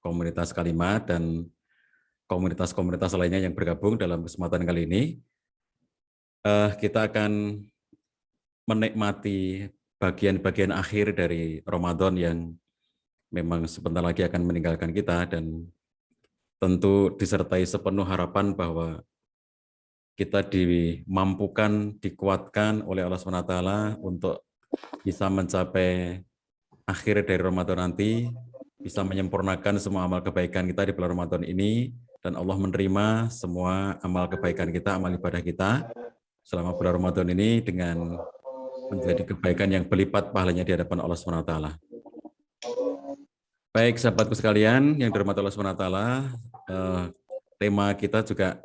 komunitas Kalimat dan komunitas-komunitas lainnya yang bergabung dalam kesempatan kali ini. Kita akan menikmati bagian-bagian akhir dari Ramadan yang memang sebentar lagi akan meninggalkan kita, dan tentu disertai sepenuh harapan bahwa kita dimampukan, dikuatkan oleh Allah SWT untuk bisa mencapai akhir dari Ramadan nanti, bisa menyempurnakan semua amal kebaikan kita di bulan Ramadan ini, dan Allah menerima semua amal kebaikan kita, amal ibadah kita selama bulan Ramadan ini dengan menjadi kebaikan yang berlipat pahalanya di hadapan Allah SWT. Baik sahabatku sekalian yang dirahmati Allah SWT, tema kita juga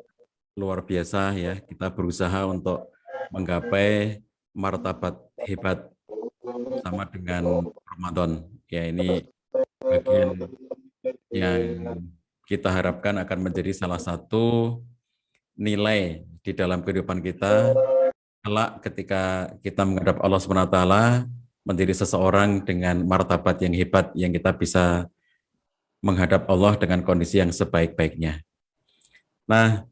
luar biasa ya. Kita berusaha untuk menggapai martabat hebat sama dengan Ramadan. Ya, ini bagian yang kita harapkan akan menjadi salah satu nilai di dalam kehidupan kita kelak ketika kita menghadap Allah SWT, menjadi seseorang dengan martabat yang hebat yang kita bisa menghadap Allah dengan kondisi yang sebaik-baiknya. Nah,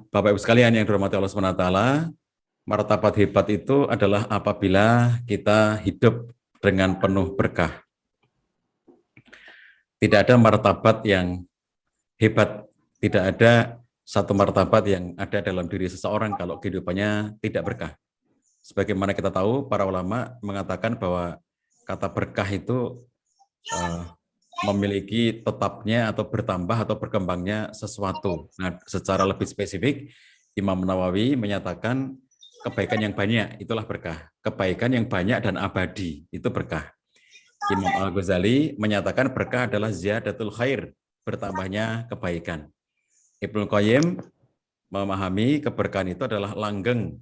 Bapak Ibu sekalian yang dirahmati Allah SWT, martabat hebat itu adalah apabila kita hidup dengan penuh berkah. Tidak ada martabat yang hebat, tidak ada satu martabat yang ada dalam diri seseorang kalau kehidupannya tidak berkah. Sebagaimana kita tahu, para ulama mengatakan bahwa kata berkah itu memiliki tetapnya atau bertambah atau berkembangnya sesuatu. Nah, secara lebih spesifik, Imam Nawawi menyatakan kebaikan yang banyak itulah berkah. Kebaikan yang banyak dan abadi itu berkah. Imam Al-Ghazali menyatakan berkah adalah ziyadatul khair, bertambahnya kebaikan. Ibnu Qayyim memahami keberkahan itu adalah langgeng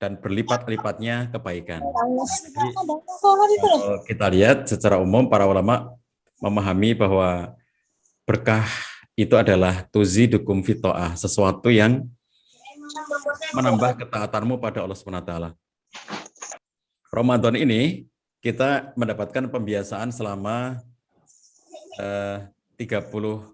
dan berlipat-lipatnya kebaikan. Jadi, kalau kita lihat secara umum para ulama memahami bahwa berkah itu adalah tuzidukum fito'ah, sesuatu yang menambah ketaatanmu pada Allah SWT. Ramadan ini kita mendapatkan pembiasaan selama 30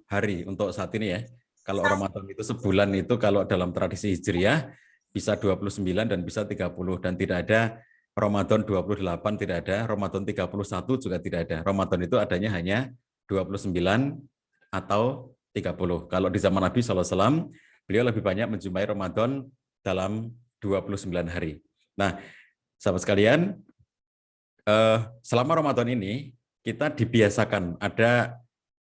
hari untuk saat ini ya. Kalau Ramadan itu sebulan itu kalau dalam tradisi Hijriah bisa 29 dan bisa 30, dan tidak ada Ramadan 28, tidak ada Ramadan 31 juga tidak ada. Ramadan itu adanya hanya 29 atau 30. Kalau di zaman Nabi SAW, beliau lebih banyak menjumpai Ramadan dalam 29 hari. Nah, sahabat sekalian, selama Ramadan ini kita dibiasakan ada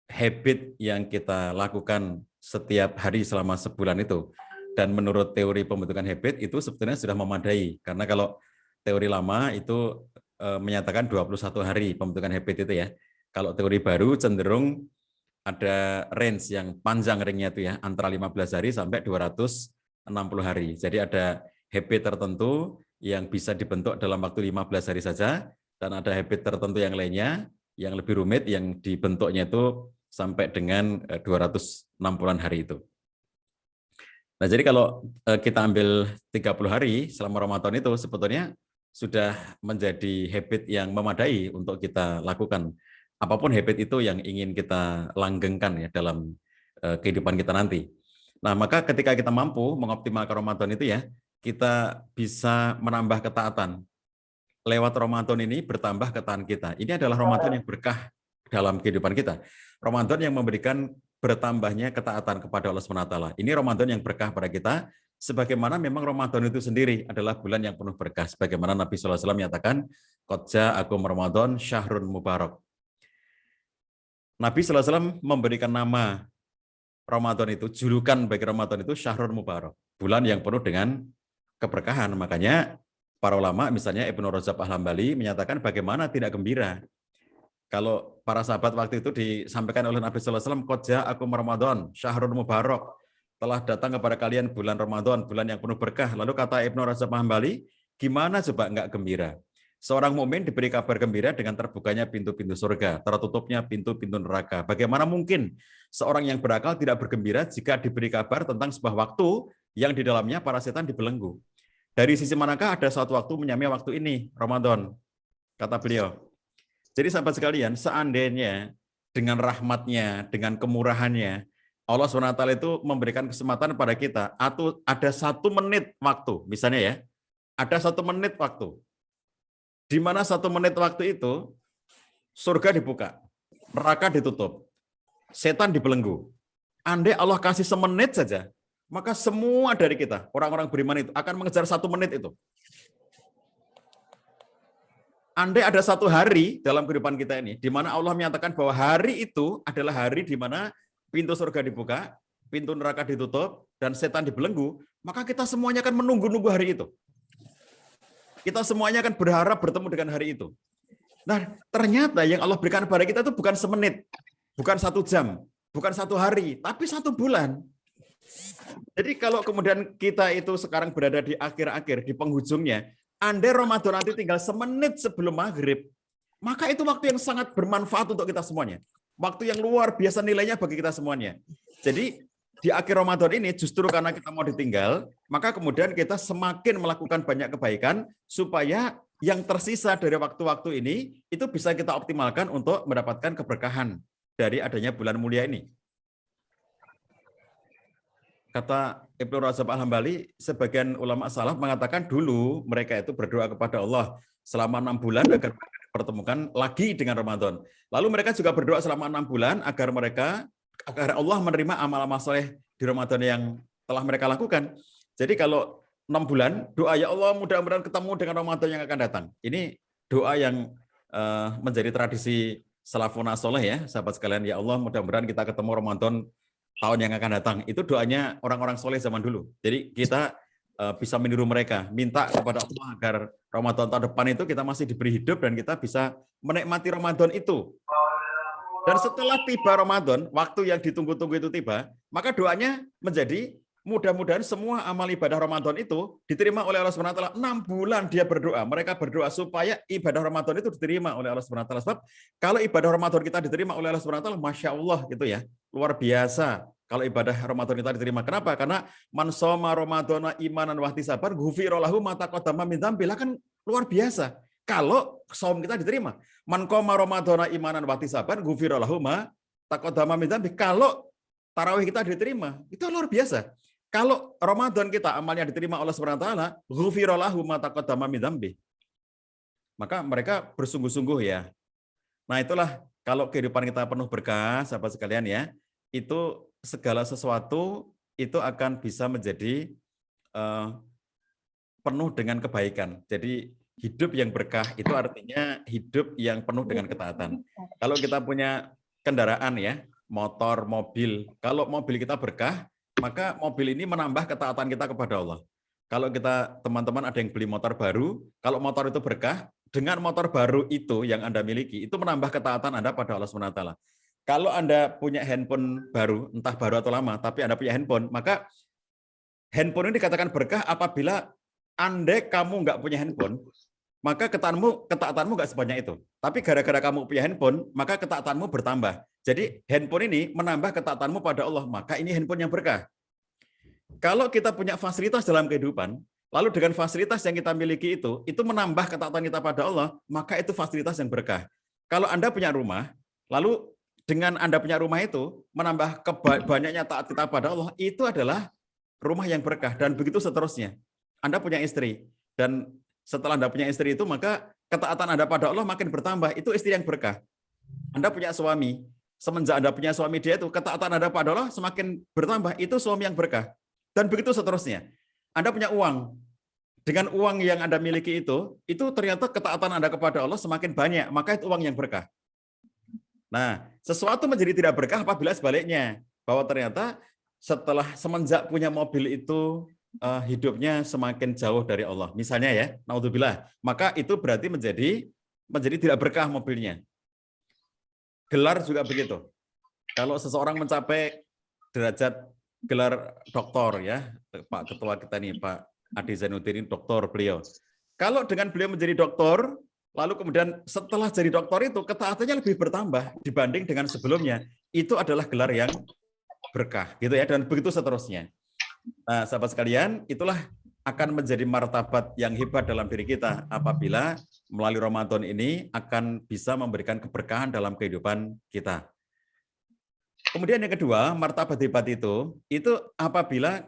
habit yang kita lakukan setiap hari selama sebulan itu. Dan menurut teori pembentukan habit itu sebetulnya sudah memadai. Karena kalau teori lama itu menyatakan 21 hari pembentukan habit itu ya. Kalau teori baru cenderung ada range yang panjang ringnya itu ya, antara 15 hari sampai 260 hari. Jadi ada habit tertentu yang bisa dibentuk dalam waktu 15 hari saja, dan ada habit tertentu yang lainnya yang lebih rumit yang dibentuknya itu sampai dengan 260-an hari itu. Nah, jadi kalau kita ambil 30 hari selama Ramadan itu sebetulnya sudah menjadi habit yang memadai untuk kita lakukan. Apapun habit itu yang ingin kita langgengkan ya dalam kehidupan kita nanti. Nah, maka ketika kita mampu mengoptimalkan Ramadan itu ya, kita bisa menambah ketaatan. Lewat Ramadan ini bertambah ketaatan kita. Ini adalah Ramadan yang berkah dalam kehidupan kita. Ramadan yang memberikan bertambahnya ketaatan kepada Allah SWT. Ini Ramadan yang berkah pada kita, sebagaimana memang Ramadan itu sendiri adalah bulan yang penuh berkah. Sebagaimana Nabi SAW menyatakan, Qad ja'akum Ramadan syahrun mubarak. Nabi SAW memberikan nama Ramadan itu, julukan bagi Ramadan itu syahrun mubarak, bulan yang penuh dengan keberkahan. Makanya para ulama, misalnya Ibnu Rajab Al-Hambali menyatakan bagaimana tidak gembira kalau para sahabat waktu itu disampaikan oleh Nabi SAW, Qad ja'akum Ramadan, syahrun mubarak, telah datang kepada kalian bulan Ramadan, bulan yang penuh berkah. Lalu kata Ibnu Rajab Al-Hambali, gimana coba enggak gembira? Seorang mukmin diberi kabar gembira dengan terbukanya pintu-pintu surga, tertutupnya pintu-pintu neraka. Bagaimana mungkin seorang yang berakal tidak bergembira jika diberi kabar tentang sebuah waktu yang di dalamnya para setan dibelenggu? Dari sisi manakah ada suatu waktu menyamai waktu ini, Ramadan? Kata beliau. Jadi sahabat sekalian, seandainya dengan rahmatnya, dengan kemurahannya, Allah SWT itu memberikan kesempatan pada kita, atau ada 1 menit waktu, misalnya ya, ada 1 menit waktu, di mana 1 menit waktu itu, surga dibuka, neraka ditutup, setan dibelenggu. Andai Allah kasih semenit saja, maka semua dari kita, orang-orang beriman itu, akan mengejar 1 menit itu. Andai ada 1 hari dalam kehidupan kita ini, di mana Allah menyatakan bahwa hari itu adalah hari di mana pintu surga dibuka, pintu neraka ditutup, dan setan dibelenggu, maka kita semuanya akan menunggu-nunggu hari itu. Kita semuanya akan berharap bertemu dengan hari itu. Nah, ternyata yang Allah berikan kepada kita itu bukan semenit, bukan 1 jam, bukan 1 hari, tapi 1 bulan. Jadi kalau kemudian kita itu sekarang berada di akhir-akhir, di penghujungnya, andai Ramadan nanti tinggal semenit sebelum maghrib, maka itu waktu yang sangat bermanfaat untuk kita semuanya. Waktu yang luar biasa nilainya bagi kita semuanya. Jadi di akhir Ramadan ini justru karena kita mau ditinggal, maka kemudian kita semakin melakukan banyak kebaikan supaya yang tersisa dari waktu-waktu ini itu bisa kita optimalkan untuk mendapatkan keberkahan dari adanya bulan mulia ini. Kata Ibnu Rajab Al-Hambali, sebagian ulama salaf mengatakan dulu mereka itu berdoa kepada Allah selama 6 bulan agar mereka dipertemukan lagi dengan Ramadan. Lalu mereka juga berdoa selama 6 bulan agar Allah menerima amal-amal soleh di Ramadan yang telah mereka lakukan. Jadi kalau 6 bulan, doa ya Allah mudah-mudahan ketemu dengan Ramadan yang akan datang. Ini doa yang menjadi tradisi salafun soleh ya, sahabat sekalian. Ya Allah mudah-mudahan kita ketemu Ramadan tahun yang akan datang. Itu doanya orang-orang soleh zaman dulu. Jadi kita bisa meniru mereka, minta kepada Allah agar Ramadan tahun depan itu kita masih diberi hidup dan kita bisa menikmati Ramadan itu. Dan setelah tiba Ramadan, waktu yang ditunggu-tunggu itu tiba, maka doanya menjadi mudah-mudahan semua amal ibadah Ramadan itu diterima oleh Allah SWT. 6 bulan dia berdoa, mereka berdoa supaya ibadah Ramadan itu diterima oleh Allah SWT. Sebab kalau ibadah Ramadan kita diterima oleh Allah SWT, Masya Allah gitu ya, luar biasa. Kalau ibadah Ramadan kita diterima. Kenapa? Karena man shoma ramadhana imanan wa ihtisaban ghufira lahu ma taqaddama min dzambi. Kan luar biasa. Kalau saum kita diterima. Man qoma ramadhana imanan wa ihtisaban ghufira lahu ma taqaddama min dzambi. Kalau tarawih kita diterima, itu luar biasa. Kalau Ramadan kita amalnya diterima oleh Subhanahu wa taala, ghufira lahu ma taqaddama min dzambi. Maka mereka bersungguh-sungguh ya. Nah, itulah kalau kehidupan kita penuh berkah, sahabat sekalian ya, itu segala sesuatu itu akan bisa menjadi penuh dengan kebaikan. Jadi hidup yang berkah itu artinya hidup yang penuh dengan ketaatan. Kalau kita punya kendaraan ya, motor, mobil, kalau mobil kita berkah, maka mobil ini menambah ketaatan kita kepada Allah. Kalau kita teman-teman ada yang beli motor baru, kalau motor itu berkah, dengan motor baru itu yang Anda miliki, itu menambah ketaatan Anda pada Allah SWT. Kalau Anda punya handphone baru, entah baru atau lama, tapi Anda punya handphone, maka handphone ini dikatakan berkah apabila andai kamu nggak punya handphone, maka ketaatanmu nggak sebanyak itu. Tapi gara-gara kamu punya handphone, maka ketaatanmu bertambah. Jadi handphone ini menambah ketaatanmu pada Allah, maka ini handphone yang berkah. Kalau kita punya fasilitas dalam kehidupan, lalu dengan fasilitas yang kita miliki itu menambah ketaatan kita pada Allah, maka itu fasilitas yang berkah. Kalau Anda punya rumah, lalu dengan Anda punya rumah itu menambah banyaknya taat kita pada Allah, itu adalah rumah yang berkah, dan begitu seterusnya. Anda punya istri, dan setelah Anda punya istri itu, maka ketaatan Anda pada Allah makin bertambah, itu istri yang berkah. Anda punya suami, semenjak Anda punya suami dia itu, ketaatan Anda pada Allah semakin bertambah, itu suami yang berkah. Dan begitu seterusnya. Anda punya uang, dengan uang yang Anda miliki itu ternyata ketaatan Anda kepada Allah semakin banyak, maka itu uang yang berkah. Nah, sesuatu menjadi tidak berkah apabila sebaliknya, bahwa ternyata semenjak punya mobil itu hidupnya semakin jauh dari Allah. Misalnya ya, naudzubillah, maka itu berarti menjadi tidak berkah mobilnya. Gelar juga begitu. Kalau seseorang mencapai derajat gelar doktor ya, Pak Ketua kita nih, Pak Adi Zainuddin, doktor beliau. Kalau dengan beliau menjadi doktor, lalu kemudian setelah jadi doktor itu ketaatannya lebih bertambah dibanding dengan sebelumnya, itu adalah gelar yang berkah gitu ya, dan begitu seterusnya. Nah, sahabat sekalian, itulah akan menjadi martabat yang hebat dalam diri kita apabila melalui Ramadan ini akan bisa memberikan keberkahan dalam kehidupan kita. Kemudian yang kedua, martabat hebat itu apabila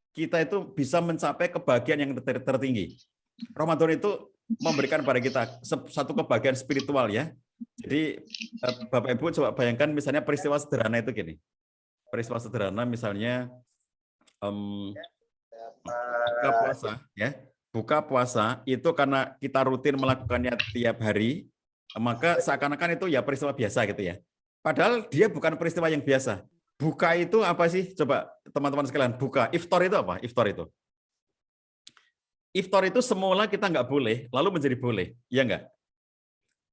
kita itu bisa mencapai kebahagiaan yang tertinggi. Ramadan itu memberikan pada kita satu kebahagiaan spiritual ya. Jadi Bapak Ibu coba bayangkan misalnya peristiwa sederhana itu gini. Peristiwa sederhana misalnya buka puasa ya. Buka puasa itu karena kita rutin melakukannya tiap hari, maka seakan-akan itu ya peristiwa biasa gitu ya. Padahal dia bukan peristiwa yang biasa. Buka itu apa sih? Coba teman-teman sekalian, buka. Iftar itu apa? Iftar itu. Iftar itu semula kita nggak boleh, lalu menjadi boleh. Iya nggak?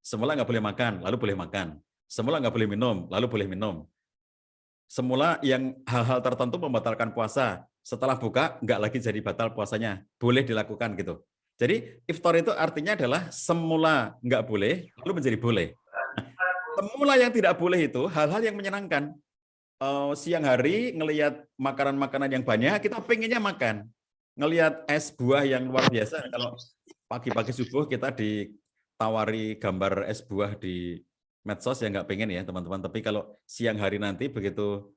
Semula nggak boleh makan, lalu boleh makan. Semula nggak boleh minum, lalu boleh minum. Semula yang hal-hal tertentu membatalkan puasa. Setelah buka, nggak lagi jadi batal puasanya. Boleh dilakukan gitu. Jadi iftar itu artinya adalah semula nggak boleh, lalu menjadi boleh. Semula yang tidak boleh itu hal-hal yang menyenangkan. Siang hari ngelihat makanan-makanan yang banyak, kita pengennya makan. Ngelihat es buah yang luar biasa. Kalau pagi-pagi subuh kita ditawari gambar es buah di medsos ya nggak pengen ya teman-teman. Tapi kalau siang hari nanti begitu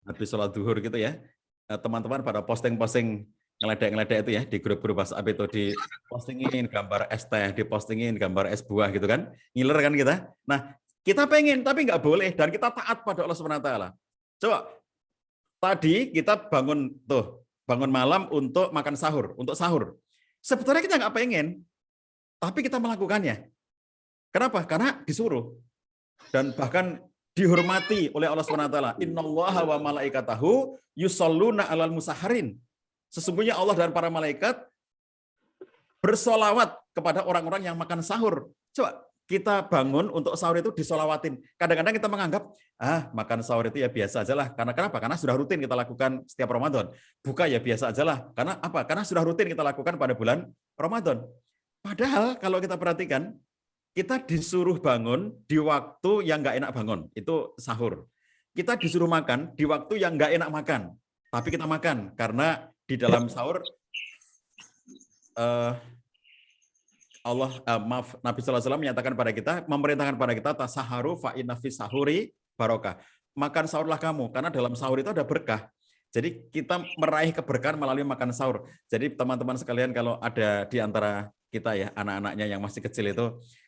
habis sholat duhur gitu ya, teman-teman pada posting-posting ngeledek-ngeledek itu ya di grup-grup WhatsApp itu dipostingin gambar es teh, dipostingin gambar es buah gitu kan, ngiler kan kita. Nah kita pengen tapi nggak boleh dan kita taat pada Allah Subhanahu Wa Taala. Coba tadi kita bangun malam untuk makan sahur, untuk sahur. Sebetulnya kita nggak pengen, tapi kita melakukannya. Kenapa? Karena disuruh dan bahkan dihormati oleh Allah Subhanahu Wa Taala. Innallaha wa malaikatahu yusholluna 'alal musahharin. Sesungguhnya Allah dan para malaikat bersolawat kepada orang-orang yang makan sahur. Coba kita bangun untuk sahur itu disolawatin. Kadang-kadang kita menganggap, makan sahur itu ya biasa aja lah. Karena kenapa? Karena sudah rutin kita lakukan setiap Ramadan. Buka ya biasa aja lah. Karena apa? Karena sudah rutin kita lakukan pada bulan Ramadan. Padahal kalau kita perhatikan, kita disuruh bangun di waktu yang nggak enak bangun, itu sahur. Kita disuruh makan di waktu yang nggak enak makan, tapi kita makan karena di dalam sahur Nabi SAW menyatakan pada kita, memerintahkan pada kita tasaharu fa inna fis sahuri barokah. Makan sahurlah kamu karena dalam sahur itu ada berkah. Jadi kita meraih keberkahan melalui makan sahur. Jadi teman-teman sekalian kalau ada di antara kita ya anak-anaknya yang masih kecil itu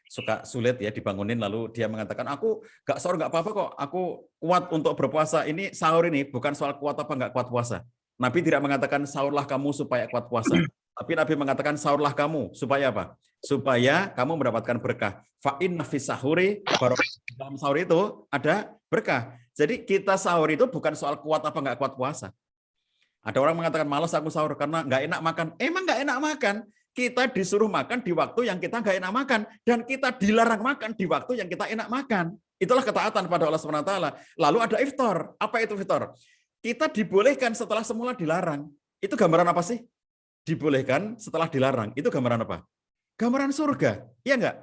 suka sulit ya dibangunin lalu dia mengatakan aku nggak sahur nggak apa-apa kok, aku kuat untuk berpuasa. Ini sahur ini bukan soal kuat apa nggak kuat puasa. Nabi tidak mengatakan sahurlah kamu supaya kuat puasa, tapi Nabi mengatakan sahurlah kamu supaya apa? Supaya kamu mendapatkan berkah. Fa inna fis sahuri barokah. Dalam sahur itu ada berkah. Jadi kita sahur itu bukan soal kuat apa nggak kuat puasa. Ada orang mengatakan malas aku sahur karena nggak enak makan. Emang nggak enak makan. Kita disuruh makan di waktu yang kita nggak enak makan dan kita dilarang makan di waktu yang kita enak makan. Itulah ketaatan pada Allah Subhanahu Wa Taala. Lalu ada iftar. Apa itu iftar? Kita dibolehkan setelah semula dilarang. Itu gambaran apa sih? Dibolehkan setelah dilarang. Itu gambaran apa? Gambaran surga. Iya nggak?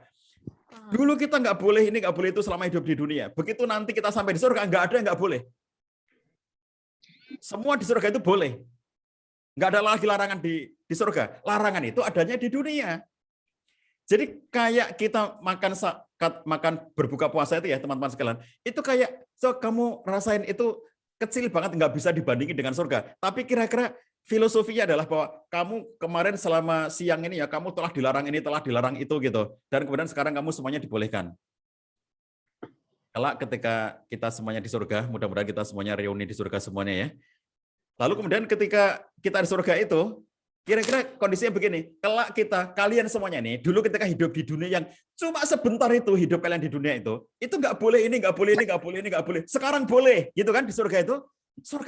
Dulu kita nggak boleh ini, nggak boleh itu selama hidup di dunia. Begitu nanti kita sampai di surga, nggak ada yang nggak boleh. Semua di surga itu boleh. Nggak ada lagi larangan di surga. Larangan itu adanya di dunia. Jadi kayak kita makan berbuka puasa itu ya teman-teman sekalian. Itu kayak kamu rasain itu kecil banget, nggak bisa dibandingin dengan surga. Tapi kira-kira filosofinya adalah bahwa kamu kemarin selama siang ini ya kamu telah dilarang ini, telah dilarang itu gitu. Dan kemudian sekarang kamu semuanya dibolehkan. Kelak ketika kita semuanya di surga, mudah-mudahan kita semuanya reuni di surga semuanya ya. Lalu kemudian ketika kita di surga itu, kira-kira kondisinya begini, kelak kalian semuanya nih, dulu ketika hidup di dunia yang cuma sebentar itu, hidup kalian di dunia itu nggak boleh ini, nggak boleh ini, nggak boleh ini, nggak boleh. Sekarang boleh, gitu kan di surga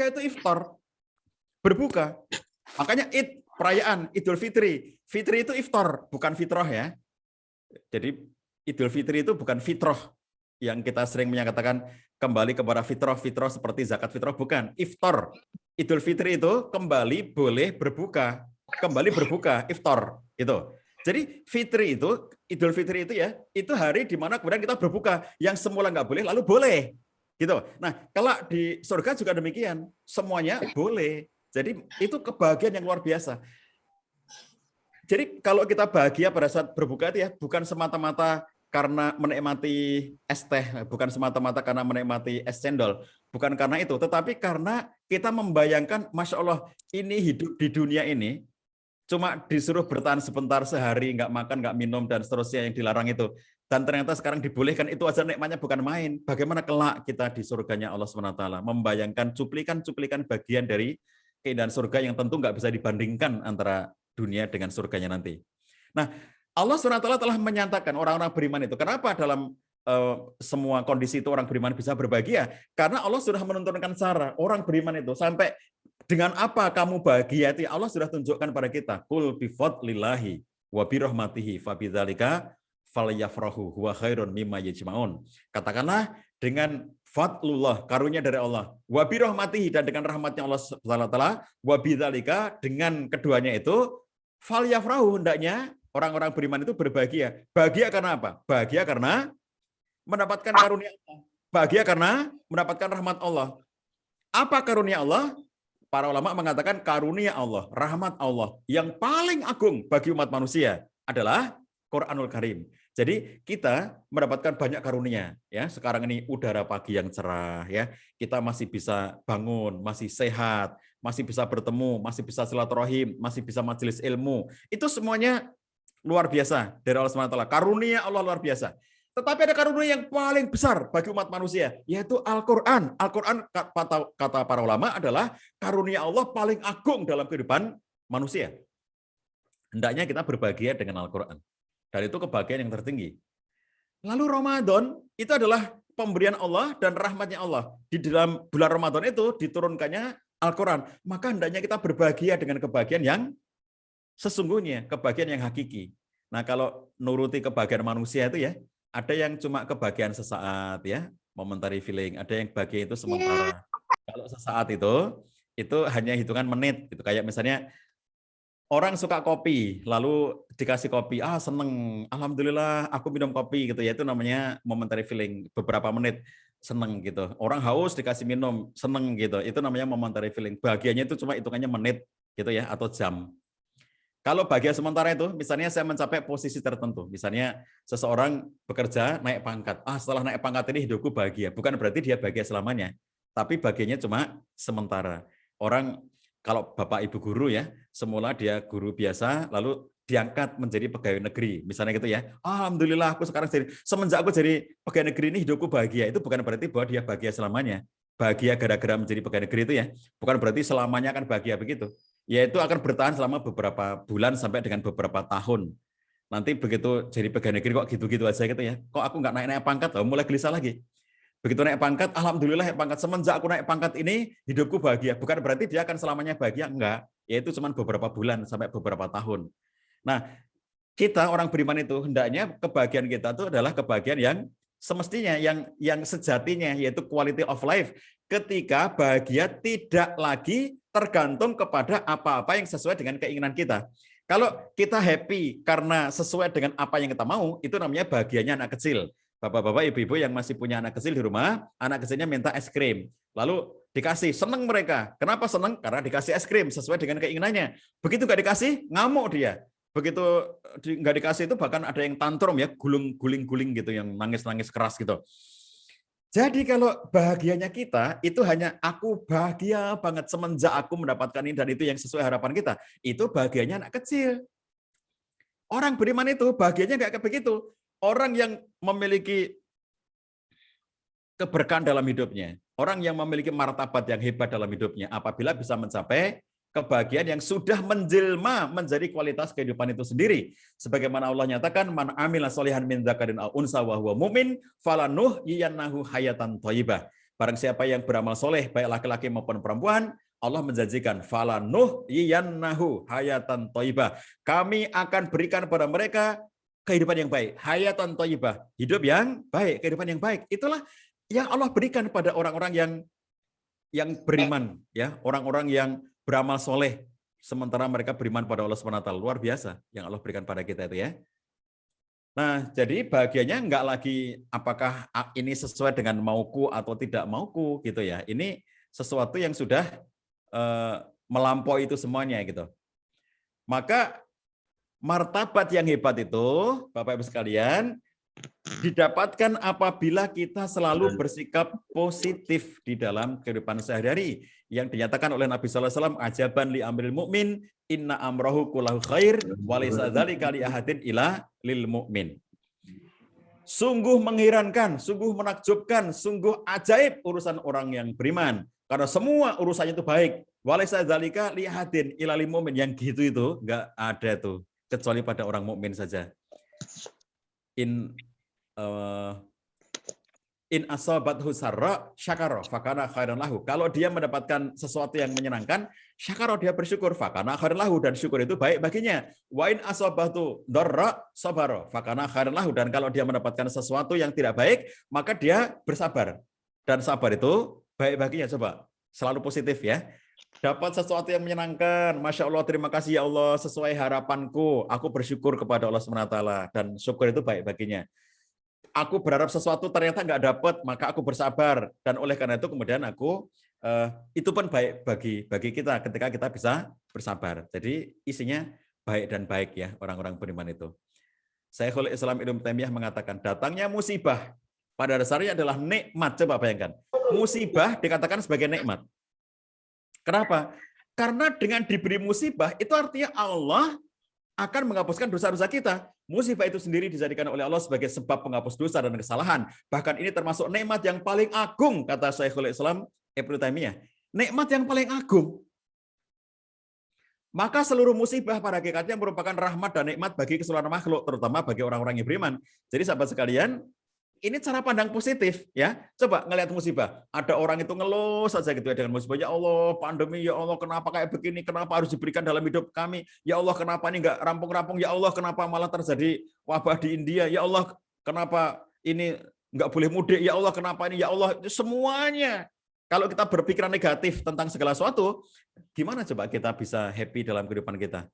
itu iftar, berbuka. Makanya perayaan Idul Fitri. Fitri itu iftar, bukan fitrah ya. Jadi Idul Fitri itu bukan fitrah yang kita sering menyatakan kembali kepada fitrah seperti zakat fitrah, bukan. Iftar. Idul Fitri itu kembali boleh berbuka, iftar gitu. Jadi Fitri itu, Idul Fitri itu ya, itu hari di mana kemudian kita berbuka, yang semula nggak boleh lalu boleh, gitu. Nah, kalau di surga juga demikian, semuanya boleh. Jadi itu kebahagiaan yang luar biasa. Jadi kalau kita bahagia pada saat berbuka itu ya, bukan semata-mata karena menikmati es teh, bukan semata-mata karena menikmati es cendol. Bukan karena itu, tetapi karena kita membayangkan, Masya Allah, ini hidup di dunia ini, cuma disuruh bertahan sebentar sehari, nggak makan, nggak minum, dan seterusnya yang dilarang itu. Dan ternyata sekarang dibolehkan, itu aja nikmatnya bukan main. Bagaimana kelak kita di surganya Allah SWT, membayangkan cuplikan-cuplikan bagian dari keindahan surga yang tentu nggak bisa dibandingkan antara dunia dengan surganya nanti. Nah, Allah SWT telah menyatakan orang-orang beriman itu. Kenapa dalam semua kondisi itu orang beriman bisa berbahagia? Karena Allah sudah menentukan cara orang beriman itu sampai dengan apa kamu bahagia itu Allah sudah tunjukkan pada kita. Qul bi fadlillahi wa bi rahmatihi fa bidzalika falyafrahu huwa khairun mimma yajmaun. Katakanlah dengan fadlullah, karunia dari Allah, wa bi rahmatihi, dan dengan rahmatnya Allah Subhanahu wa taala, wa bidzalika, dengan keduanya itu falyafrahu, hendaknya orang-orang beriman itu berbahagia. Bahagia karena apa? Bahagia karena mendapatkan karunia Allah. Bahagia karena mendapatkan rahmat Allah. Apa karunia Allah? Para ulama mengatakan karunia Allah, rahmat Allah yang paling agung bagi umat manusia adalah Quranul Karim. Jadi kita mendapatkan banyak karunia, ya. Sekarang ini udara pagi yang cerah, ya. Kita masih bisa bangun, masih sehat, masih bisa bertemu, masih bisa silaturahim, masih bisa majelis ilmu. Itu semuanya luar biasa dari Allah SWT. Karunia Allah luar biasa. Tetapi ada karunia yang paling besar bagi umat manusia, yaitu Al-Quran. Al-Quran, kata para ulama, adalah karunia Allah paling agung dalam kehidupan manusia. Hendaknya kita berbahagia dengan Al-Quran. Dan itu kebahagiaan yang tertinggi. Lalu Ramadan, itu adalah pemberian Allah dan rahmatnya Allah. Di dalam bulan Ramadan itu diturunkannya Al-Quran. Maka hendaknya kita berbahagia dengan kebahagiaan yang sesungguhnya, kebahagiaan yang hakiki. Nah, kalau nuruti kebahagiaan manusia itu ya, ada yang cuma kebahagiaan sesaat ya, momentary feeling, ada yang bahagia itu sementara. Kalau sesaat itu hanya hitungan menit gitu. Kayak misalnya orang suka kopi, lalu dikasih kopi, seneng, alhamdulillah aku minum kopi gitu ya, itu namanya momentary feeling, beberapa menit seneng gitu. Orang haus dikasih minum, seneng gitu. Itu namanya momentary feeling. Bahagianya itu cuma hitungannya menit gitu ya, atau jam. Kalau bahagia sementara itu, misalnya saya mencapai posisi tertentu, misalnya seseorang bekerja naik pangkat, setelah naik pangkat ini hidupku bahagia. Bukan berarti dia bahagia selamanya, tapi bahagianya cuma sementara. Orang kalau bapak ibu guru ya, semula dia guru biasa, lalu diangkat menjadi pegawai negeri, misalnya gitu ya. Alhamdulillah aku sekarang semenjak aku jadi pegawai negeri ini hidupku bahagia. Itu bukan berarti bahwa dia bahagia selamanya. Bahagia gara-gara menjadi pegawai negeri itu ya, bukan berarti selamanya akan bahagia begitu. Yaitu akan bertahan selama beberapa bulan sampai dengan beberapa tahun. Nanti begitu jadi pegawai negeri kok gitu-gitu aja gitu ya. Kok aku nggak naik-naik pangkat, mulai gelisah lagi. Begitu naik pangkat, alhamdulillah naik pangkat. Semenjak aku naik pangkat ini, hidupku bahagia. Bukan berarti dia akan selamanya bahagia, enggak. Yaitu cuma beberapa bulan sampai beberapa tahun. Nah, kita orang beriman itu hendaknya kebahagiaan kita itu adalah kebahagiaan yang semestinya, yang sejatinya, yaitu quality of life. Ketika bahagia tidak lagi tergantung kepada apa-apa yang sesuai dengan keinginan kita. Kalau kita happy karena sesuai dengan apa yang kita mau, itu namanya bahagianya anak kecil. Bapak-bapak, ibu-ibu yang masih punya anak kecil di rumah, anak kecilnya minta es krim. Lalu dikasih, seneng mereka. Kenapa seneng? Karena dikasih es krim sesuai dengan keinginannya. Begitu nggak dikasih, ngamuk dia. Begitu nggak dikasih itu bahkan ada yang tantrum ya, guling-guling gitu, yang nangis-nangis keras gitu. Jadi kalau bahagianya kita itu hanya aku bahagia banget semenjak aku mendapatkan ini dan itu yang sesuai harapan kita. Itu bahagianya anak kecil. Orang beriman itu bahagianya nggak kayak begitu. Orang yang memiliki keberkahan dalam hidupnya, orang yang memiliki martabat yang hebat dalam hidupnya, apabila bisa mencapai kebahagiaan yang sudah menjelma menjadi kualitas kehidupan itu sendiri. Sebagaimana Allah nyatakan, man amila sholihan min dzakarin aw unsa wa huwa mu'min falanuhyiyannahu hayatan thayyibah. Barang siapa yang beramal soleh, baik laki-laki maupun perempuan, Allah menjanjikan falanuhyiyannahu hayatan thayyibah. Kami akan berikan pada mereka kehidupan yang baik, hayatan thayyibah, hidup yang baik, kehidupan yang baik. Itulah yang Allah berikan pada orang-orang yang beriman, ya, orang-orang yang beramal soleh, sementara mereka beriman pada Allah SWT. Luar biasa yang Allah berikan pada kita itu ya. Nah, jadi bahagianya enggak lagi apakah ini sesuai dengan mauku atau tidak mauku gitu ya. Ini sesuatu yang sudah melampaui itu semuanya gitu. Maka martabat yang hebat itu, Bapak Ibu sekalian, didapatkan apabila kita selalu bersikap positif di dalam kehidupan sehari-hari yang dinyatakan oleh Nabi sallallahu alaihi wasallam, ajaban li amril mukmin inna amrahu kullahu khair wa laysa dzalika li ahadin illa lil mukmin. Sungguh mengherankan, sungguh menakjubkan, sungguh ajaib urusan orang yang beriman karena semua urusannya itu baik. Wa laysa dzalika li ahadin illa lil mukmin. Yang gitu itu enggak ada tuh kecuali pada orang mukmin saja. In asabathu sarra syakara fakana khairan lahu. Kalau dia mendapatkan sesuatu yang menyenangkan, syakara, dia bersyukur, fakana khairan lahu, dan syukur itu baik baginya. Wa in asabathu darra sabara fakana khairan lahu, dan kalau dia mendapatkan sesuatu yang tidak baik, maka dia bersabar. Dan sabar itu baik baginya. Coba selalu positif ya. Dapat sesuatu yang menyenangkan, Masya Allah, terima kasih ya Allah, sesuai harapanku, aku bersyukur kepada Allah SWT, dan syukur itu baik baginya. Aku berharap sesuatu ternyata nggak dapat, maka aku bersabar, dan oleh karena itu kemudian aku itu pun baik bagi kita ketika kita bisa bersabar. Jadi isinya baik dan baik ya orang-orang beriman itu. Syekhul Islam Ibnu Taimiyah mengatakan datangnya musibah pada dasarnya adalah nikmat. Coba bayangkan, musibah dikatakan sebagai nikmat. Kenapa? Karena dengan diberi musibah itu artinya Allah akan menghapuskan dosa-dosa kita. Musibah itu sendiri dijadikan oleh Allah sebagai sebab penghapus dosa dan kesalahan. Bahkan ini termasuk nikmat yang paling agung, kata Syekhul Islam Ibnu Taimiyah. Nikmat yang paling agung. Maka seluruh musibah pada hakikatnya merupakan rahmat dan nikmat bagi keseluruhan makhluk, terutama bagi orang-orang yang beriman. Jadi sahabat sekalian, ini cara pandang positif ya. Coba ngelihat musibah. Ada orang itu ngeluh saja gitu ya dengan musibah. Ya Allah, pandemi, ya Allah, kenapa kayak begini? Kenapa harus diberikan dalam hidup kami? Ya Allah, kenapa ini enggak rampung-rampung? Ya Allah, kenapa malah terjadi wabah di India? Ya Allah, kenapa ini enggak boleh mudik? Ya Allah, kenapa ini? Ya Allah, itu semuanya. Kalau kita berpikiran negatif tentang segala sesuatu, gimana coba kita bisa happy dalam kehidupan kita?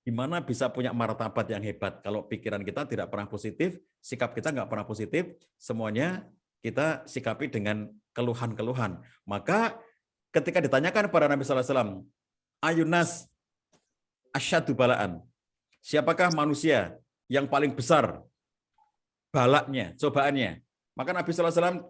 Gimana bisa punya martabat yang hebat kalau pikiran kita tidak pernah positif, sikap kita nggak pernah positif, semuanya kita sikapi dengan keluhan-keluhan. Maka ketika ditanyakan kepada Nabi sallallahu alaihi wasallam, ayunas asyaddu balaan, siapakah manusia yang paling besar balaknya, cobaannya? Maka Nabi sallallahu alaihi wasallam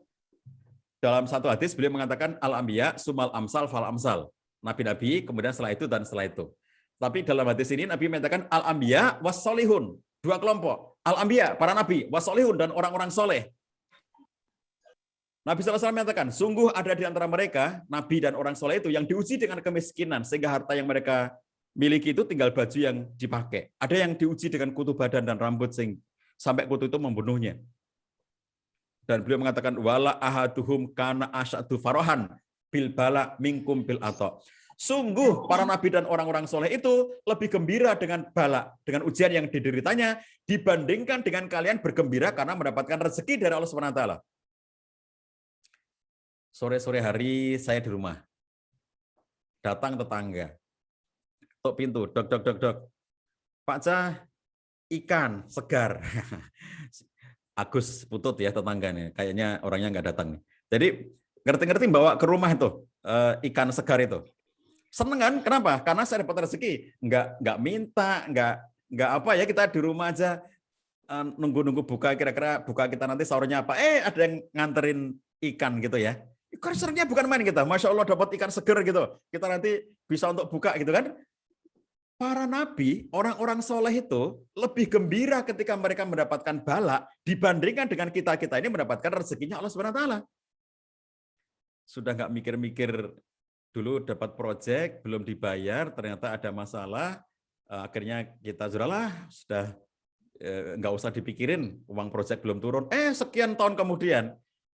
dalam satu hadis beliau mengatakan al-anbiya sumal amsal fal amsal. Nabi-nabi, kemudian setelah itu dan setelah itu. Tapi dalam hadis ini Nabi mengatakan al-anbiya was-solihun, dua kelompok. Al-anbiya, para nabi, was-solihun, dan orang-orang soleh. Nabi SAW mengatakan, sungguh ada di antara mereka, nabi dan orang soleh itu, yang diuji dengan kemiskinan, sehingga harta yang mereka miliki itu tinggal baju yang dipakai. Ada yang diuji dengan kutu badan dan rambut, sampai kutu itu membunuhnya. Dan beliau mengatakan, wala ahaduhum kana asyadu farohan bil bala minkum bil ato. Sungguh para nabi dan orang-orang soleh itu lebih gembira dengan bala, dengan ujian yang dideritanya, dibandingkan dengan kalian bergembira karena mendapatkan rezeki dari Allah SWT. Sore-sore hari saya di rumah, datang tetangga, ketuk pintu, dok, dok, dok, dok, Pak Cah, ikan segar. Agus Putut ya tetangganya, kayaknya orangnya nggak datang. Jadi ngerti-ngerti bawa ke rumah itu ikan segar itu. Seneng kan? Kenapa? Karena saya dapat rezeki. Nggak minta, nggak apa ya, kita di rumah aja nunggu-nunggu buka, kira-kira buka kita nanti sahurnya apa? Ada yang nganterin ikan gitu ya. Ikan seringnya bukan main kita. Masya Allah dapat ikan seger gitu. Kita nanti bisa untuk buka gitu kan. Para nabi, orang-orang soleh itu lebih gembira ketika mereka mendapatkan bala dibandingkan dengan kita-kita ini mendapatkan rezekinya Allah SWT. Sudah nggak mikir-mikir dulu dapat proyek, belum dibayar, ternyata ada masalah, akhirnya kita sudah nggak usah dipikirin, uang proyek belum turun. Sekian tahun kemudian,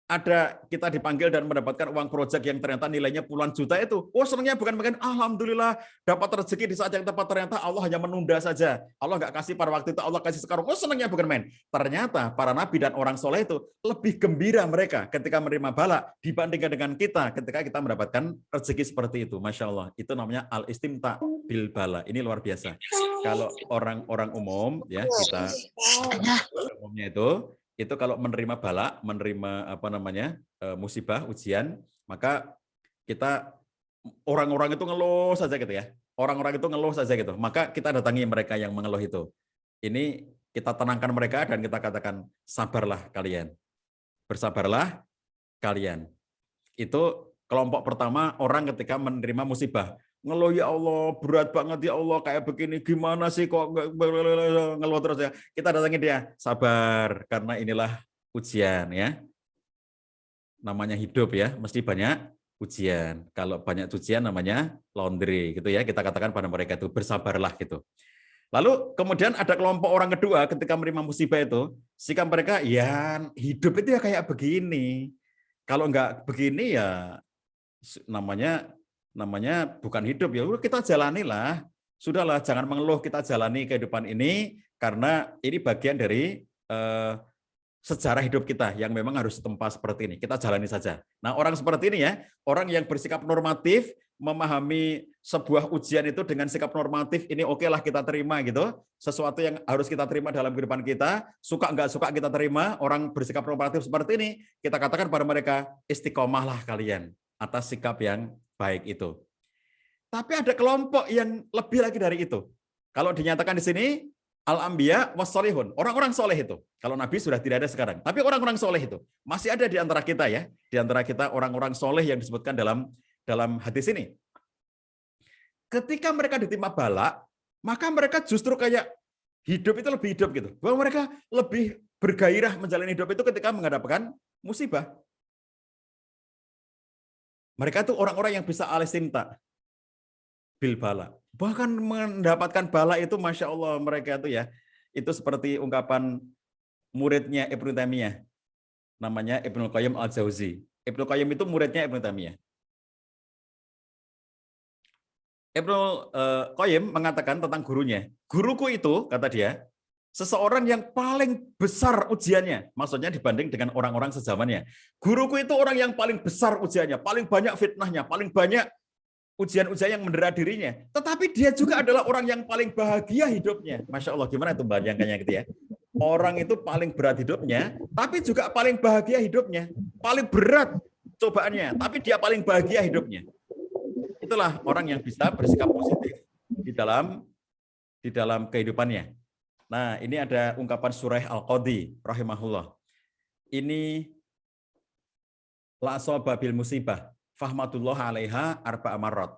ada kita dipanggil dan mendapatkan uang proyek yang ternyata nilainya puluhan juta itu. Senangnya bukan main, alhamdulillah dapat rezeki di saat yang tepat, ternyata Allah hanya menunda saja. Allah nggak kasih pada waktu itu, Allah kasih sekarang. Senangnya bukan main. Ternyata para nabi dan orang soleh itu lebih gembira mereka ketika menerima bala dibandingkan dengan kita ketika kita mendapatkan rezeki seperti itu. Masya Allah, itu namanya al-istimta bil bala. Ini luar biasa. Kalau orang-orang umum ya, kita umumnya itu kalau menerima bala, menerima musibah, ujian, maka kita orang-orang itu ngeluh saja gitu ya. Orang-orang itu ngeluh saja gitu. Maka kita datangi mereka yang mengeluh itu. Ini Kita tenangkan mereka dan kita katakan, sabarlah kalian. Bersabarlah kalian. Itu kelompok pertama orang ketika menerima musibah. Ngeluh, ya Allah, berat banget ya Allah, kayak begini, gimana sih kok ngeluh terus ya. Kita datangin dia, sabar, karena inilah ujian ya. Namanya hidup ya, mesti banyak ujian. Kalau banyak ujian namanya laundry gitu ya. Kita katakan pada mereka itu bersabarlah gitu. Lalu kemudian ada kelompok orang kedua ketika menerima musibah itu, sikap mereka ya hidup itu ya kayak begini. Kalau enggak begini ya namanya bukan hidup, ya udah kita jalanilah. Sudahlah, jangan mengeluh, kita jalani kehidupan ini karena ini bagian dari sejarah hidup kita yang memang harus ditempa seperti ini. Kita jalani saja. Nah, orang seperti ini ya, orang yang bersikap normatif, memahami sebuah ujian itu dengan sikap normatif, ini oke lah kita terima gitu. Sesuatu yang harus kita terima dalam kehidupan kita, suka nggak suka kita terima. Orang bersikap normatif seperti ini, kita katakan pada mereka, istiqomahlah kalian atas sikap yang baik itu. Tapi ada kelompok yang lebih lagi dari itu. Kalau dinyatakan di sini, Al-Anbiya was-solihun, orang-orang soleh itu. Kalau Nabi sudah tidak ada sekarang. Tapi orang-orang soleh itu masih ada di antara kita ya. Di antara kita orang-orang soleh yang disebutkan dalam hadis ini. Ketika mereka ditimpa bala, maka mereka justru kayak hidup itu lebih hidup gitu. Bahwa mereka lebih bergairah menjalani hidup itu ketika menghadapkan musibah. Mereka itu orang-orang yang bisa alistinta bil bala. Bahkan mendapatkan bala itu Masya Allah mereka itu ya. Itu seperti ungkapan muridnya Ibnu Taimiyah. Namanya Ibnu Qayyim Al-Jauzi. Ibnu Qayyim itu muridnya Ibnu Taimiyah. Ibnu Qayyim mengatakan tentang gurunya. Guruku itu, kata dia, seseorang yang paling besar ujiannya. Maksudnya dibanding dengan orang-orang sezamannya. Guruku itu orang yang paling besar ujiannya. Paling banyak fitnahnya. Paling banyak ujian-ujian yang mendera dirinya. Tetapi dia juga adalah orang yang paling bahagia hidupnya. Masya Allah, gimana itu bayangkannya gitu ya. Orang itu paling berat hidupnya, tapi juga paling bahagia hidupnya. Paling berat cobaannya, tapi dia paling bahagia hidupnya. Itulah orang yang bisa bersikap positif di dalam kehidupannya. Nah, ini ada ungkapan Surah Al-Qadhi rahimahullah. Ini la asaba bil musibah fahmatullah alaiha arba'a marrat.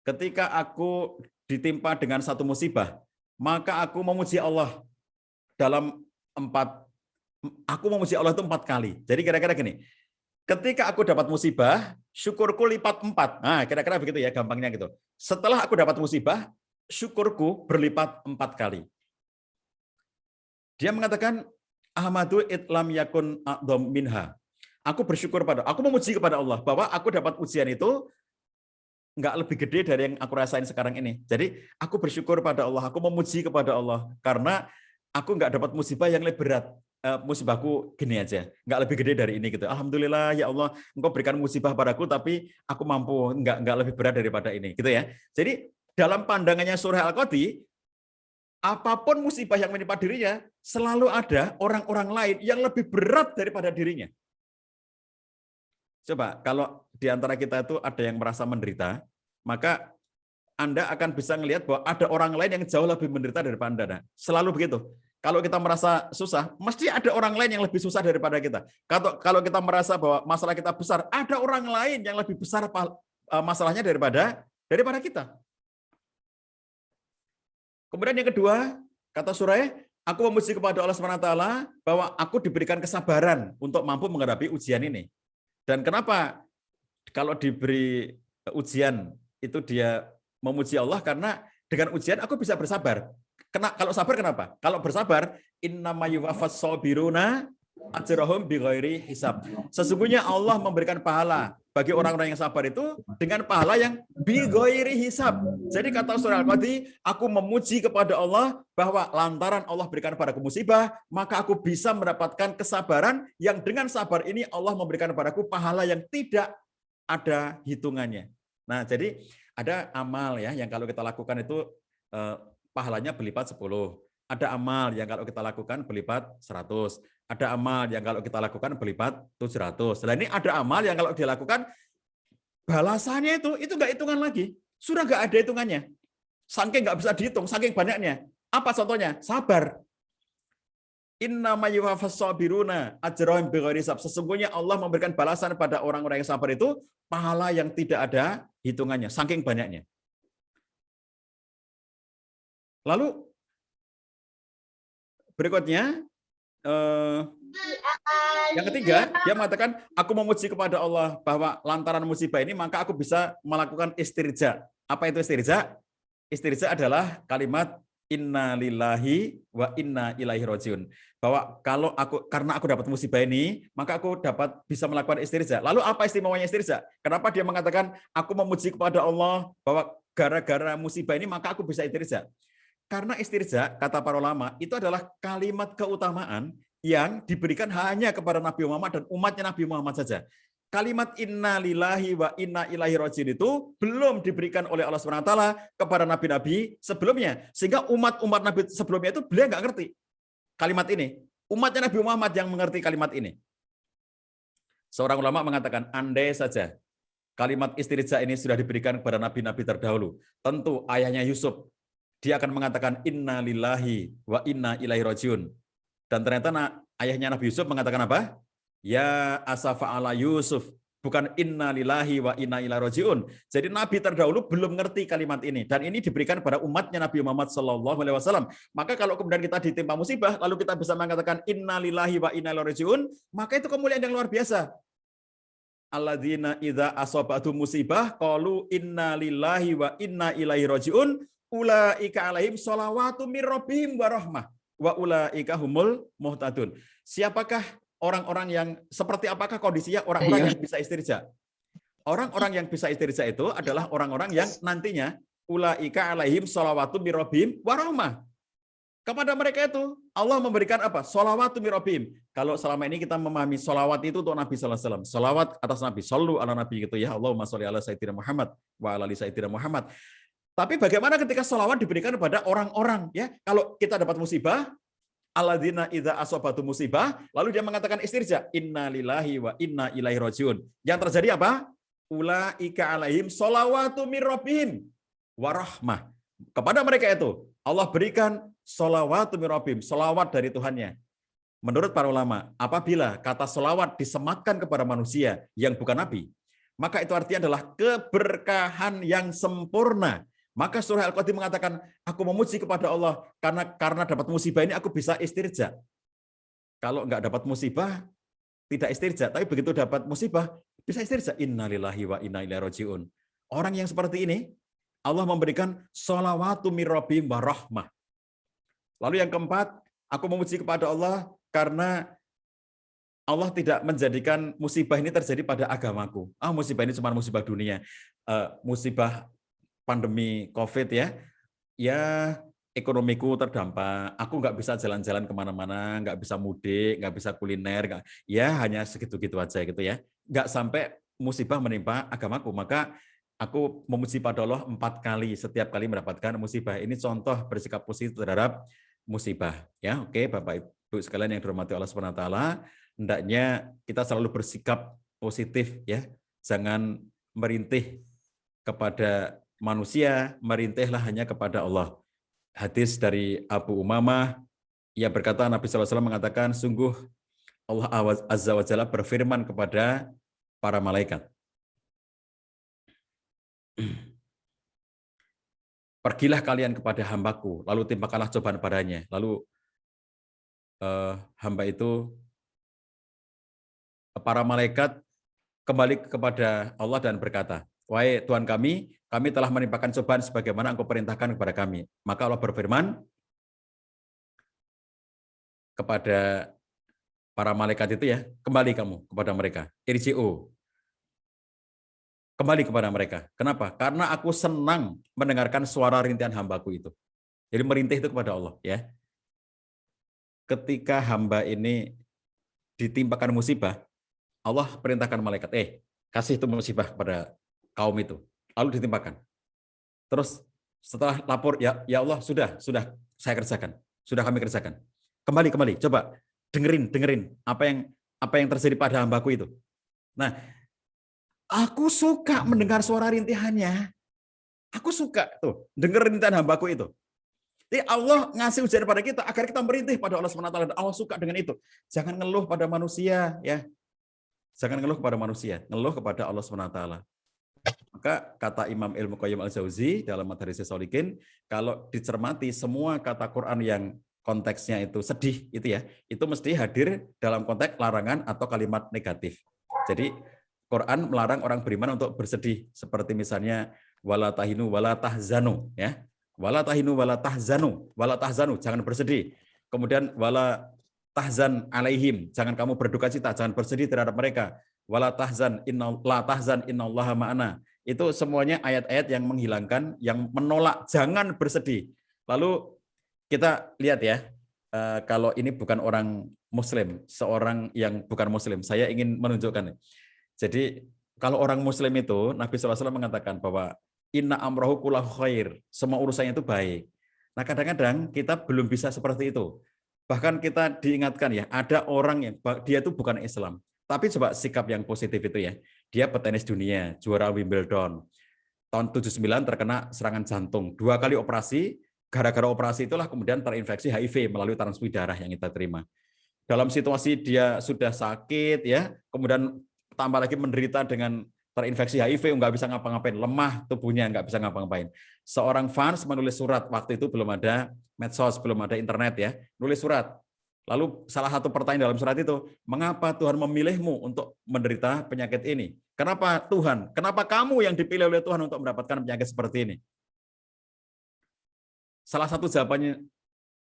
Ketika aku ditimpa dengan satu musibah, maka aku memuji Allah aku memuji Allah itu 4 kali. Jadi kira-kira gini, ketika aku dapat musibah, syukurku lipat 4. Nah, kira-kira begitu ya, gampangnya gitu. Setelah aku dapat musibah, syukurku berlipat 4 kali. Dia mengatakan, Ahmadu itlam yakun a'dham minha. Aku memuji kepada Allah bahwa aku dapat ujian itu nggak lebih gede dari yang aku rasain sekarang ini. Jadi aku bersyukur pada Allah, aku memuji kepada Allah karena aku nggak dapat musibah yang lebih berat. Musibahku gini aja, nggak lebih gede dari ini gitu. Alhamdulillah ya Allah, Engkau berikan musibah padaku, tapi aku mampu nggak lebih berat daripada ini, gitu ya. Jadi dalam pandangannya Surah Al-Qadhi, apapun musibah yang menimpa dirinya, selalu ada orang-orang lain yang lebih berat daripada dirinya. Coba, kalau di antara kita itu ada yang merasa menderita, maka Anda akan bisa melihat bahwa ada orang lain yang jauh lebih menderita daripada Anda. Selalu begitu. Kalau kita merasa susah, mesti ada orang lain yang lebih susah daripada kita. Kalau kita merasa bahwa masalah kita besar, ada orang lain yang lebih besar masalahnya daripada kita. Kemudian yang kedua, kata surah, aku memuji kepada Allah SWT bahwa aku diberikan kesabaran untuk mampu menghadapi ujian ini. Dan kenapa kalau diberi ujian itu dia memuji Allah, karena dengan ujian aku bisa bersabar. Kalau sabar kenapa? Kalau bersabar, innama yuwaffas sabiruna ajrahum bighairi hisab. Sesungguhnya Allah memberikan pahala bagi orang-orang yang sabar itu dengan pahala yang bighairi hisab. Jadi kata surah Al-Qadhi, aku memuji kepada Allah bahwa lantaran Allah berikan padaku musibah, maka aku bisa mendapatkan kesabaran yang dengan sabar ini Allah memberikan padaku pahala yang tidak ada hitungannya. Nah, jadi ada amal ya yang kalau kita lakukan itu pahalanya berlipat 10. Ada amal yang kalau kita lakukan berlipat 100. Ada amal yang kalau kita lakukan berlipat 700. Dan ini ada amal yang kalau dilakukan balasannya itu nggak hitungan lagi. Sudah nggak ada hitungannya. Saking nggak bisa dihitung, saking banyaknya. Apa contohnya? Sabar. Innama yuwaffas sabiruna ajrahum bighairi hisab. Sesungguhnya Allah memberikan balasan pada orang-orang yang sabar itu pahala yang tidak ada hitungannya, saking banyaknya. Lalu berikutnya yang ketiga, dia mengatakan, aku memuji kepada Allah bahwa lantaran musibah ini maka aku bisa melakukan istirja. Apa itu istirja? Istirja adalah kalimat inna lillahi wa inna ilaihi rajiun. Bahwa karena aku dapat musibah ini, maka aku dapat bisa melakukan istirja. Lalu apa istimewanya istirja? Kenapa dia mengatakan aku memuji kepada Allah bahwa gara-gara musibah ini maka aku bisa istirja? Karena istirja, kata para ulama, itu adalah kalimat keutamaan yang diberikan hanya kepada Nabi Muhammad dan umatnya Nabi Muhammad saja. Kalimat inna lillahi wa inna ilaihi rajiun itu belum diberikan oleh Allah SWT kepada nabi-nabi sebelumnya. Sehingga umat-umat Nabi sebelumnya itu beliau nggak ngerti kalimat ini. Umatnya Nabi Muhammad yang mengerti kalimat ini. Seorang ulama mengatakan, andai saja kalimat istirja ini sudah diberikan kepada nabi-nabi terdahulu, tentu ayahnya Yusuf, dia akan mengatakan inna lillahi wa inna ilaihi rajiun. Dan ternyata ayahnya Nabi Yusuf mengatakan apa? Ya asafa ala Yusuf, bukan inna lillahi wa inna ilaihi rajiun. Jadi nabi terdahulu belum ngerti kalimat ini dan ini diberikan pada umatnya Nabi Muhammad SAW. Maka kalau kemudian kita ditimpa musibah lalu kita bisa mengatakan inna lillahi wa inna ilaihi rajiun, maka itu kemuliaan yang luar biasa. Alladzina idza asabatu musibah qalu inna lillahi wa inna ilaihi rajiun ulaika alaihim sholawatu mir rabbihim wa rahmah wa ulaika humul muhtadun. Siapakah orang-orang yang seperti apakah kondisinya orang-orang yang bisa istirja? Orang-orang yang bisa istirja itu adalah orang-orang yang nantinya ulaika alaihim sholawatu mir rabbihim wa rahmah. Kepada mereka itu Allah memberikan apa? Sholawatu mir rabbihim. Kalau selama ini kita memahami sholawat itu untuk Nabi sallallahu alaihi wasallam. Sholawat atas Nabi, shollu ala Nabi gitu ya. Allahumma sholli ala sayyidina Muhammad wa ala ali sayyidina Muhammad. Tapi bagaimana ketika sholawat diberikan kepada orang-orang ya? Kalau kita dapat musibah, alladzina idza asabatu musibah, lalu dia mengatakan istirja, inna lillahi wa inna ilaihi rajiun. Yang terjadi apa? Ulaika alaihim sholawatu mir rabbihim wa rahmah. Kepada mereka itu Allah berikan sholawatu mir rabbihim, sholawat dari Tuhannya. Menurut para ulama, apabila kata sholawat disematkan kepada manusia yang bukan nabi, maka itu artinya adalah keberkahan yang sempurna. Maka surah Al-Qadim mengatakan, aku memuji kepada Allah karena dapat musibah ini aku bisa istirja. Kalau enggak dapat musibah, tidak istirja. Tapi begitu dapat musibah, bisa istirja. Innalillahi wa inna ilaihi rajiun. Orang yang seperti ini, Allah memberikan sholawatu mir rabbihim wa rahmah. Lalu yang keempat, aku memuji kepada Allah karena Allah tidak menjadikan musibah ini terjadi pada agamaku. Musibah ini cuma musibah dunia. Musibah pandemi COVID ya ekonomiku terdampak, aku nggak bisa jalan-jalan kemana-mana, nggak bisa mudik, nggak bisa kuliner, ya hanya segitu-gitu aja gitu ya. Nggak sampai musibah menimpa agamaku, maka aku memuji pada Allah 4 kali setiap kali mendapatkan musibah. Ini contoh bersikap positif terhadap musibah. Ya, oke Bapak Ibu sekalian yang dirahmati Allah Subhanahu wa taala, hendaknya kita selalu bersikap positif ya. Jangan merintih kepada manusia, merintihlah hanya kepada Allah. Hadis dari Abu Umamah, ia berkata Nabi SAW mengatakan, sungguh Allah Azza wa Jalla berfirman kepada para malaikat, pergilah kalian kepada hambaku, lalu timpakanlah cobaan padanya. Lalu hamba itu, para malaikat kembali kepada Allah dan berkata, wahai Tuhan kami telah menimpakan cobaan sebagaimana Engkau perintahkan kepada kami. Maka Allah berfirman kepada para malaikat itu ya, kembali kamu kepada mereka. Irji'u. Kembali kepada mereka. Kenapa? Karena aku senang mendengarkan suara rintihan hambaku itu. Jadi merintih itu kepada Allah ya. Ketika hamba ini ditimpakan musibah, Allah perintahkan malaikat, kasih itu musibah kepada kaum itu. Lalu ditimpakan. Terus setelah lapor, ya Allah, sudah saya kerjakan. Sudah kami kerjakan. Kembali, coba dengerin apa yang terjadi pada hambaku itu. Nah, aku suka mendengar suara rintihannya. Aku suka tuh, dengerin rintihan hambaku itu. Jadi Allah ngasih ujian pada kita agar kita merintih pada Allah SWT. Allah suka dengan itu. Jangan ngeluh pada manusia, ya. Jangan ngeluh kepada manusia, ngeluh kepada Allah SWT. Maka kata Imam Ibnu Qayyim al-Jauzi dalam Madarijus Shalihin, kalau dicermati semua kata Quran yang konteksnya itu sedih, itu mesti hadir dalam konteks larangan atau kalimat negatif. Jadi Quran melarang orang beriman untuk bersedih, seperti misalnya wala tahinu wala tahzanu, ya. Wala tahinu wala tahzanu, jangan bersedih. Kemudian wala tahzan alaihim, jangan kamu berduka cita, jangan bersedih terhadap mereka. Wala tahzan innallaha ma'ana. Itu semuanya ayat-ayat yang menghilangkan, yang menolak, jangan bersedih. Lalu kita lihat ya, kalau ini bukan orang Muslim, seorang yang bukan Muslim, saya ingin menunjukkan. Jadi kalau orang Muslim itu, Nabi SAW mengatakan bahwa inna amrohu kullahu khair, semua urusannya itu baik. Nah kadang-kadang kita belum bisa seperti itu. Bahkan kita diingatkan ya, ada orang yang dia itu bukan Islam, tapi coba sikap yang positif itu ya. Dia petenis dunia, juara Wimbledon. Tahun 79 terkena serangan jantung, 2 kali operasi. Gara-gara operasi itulah kemudian terinfeksi HIV melalui transfusi darah yang kita terima. Dalam situasi dia sudah sakit ya, kemudian tambah lagi menderita dengan terinfeksi HIV, nggak bisa ngapa-ngapain, lemah tubuhnya, nggak bisa ngapa-ngapain. Seorang fans menulis surat, waktu itu belum ada medsos, belum ada internet ya, nulis surat. Lalu salah satu pertanyaan dalam surat itu, mengapa Tuhan memilihmu untuk menderita penyakit ini? Kenapa Tuhan? Kenapa kamu yang dipilih oleh Tuhan untuk mendapatkan penyakit seperti ini? Salah satu jawabannya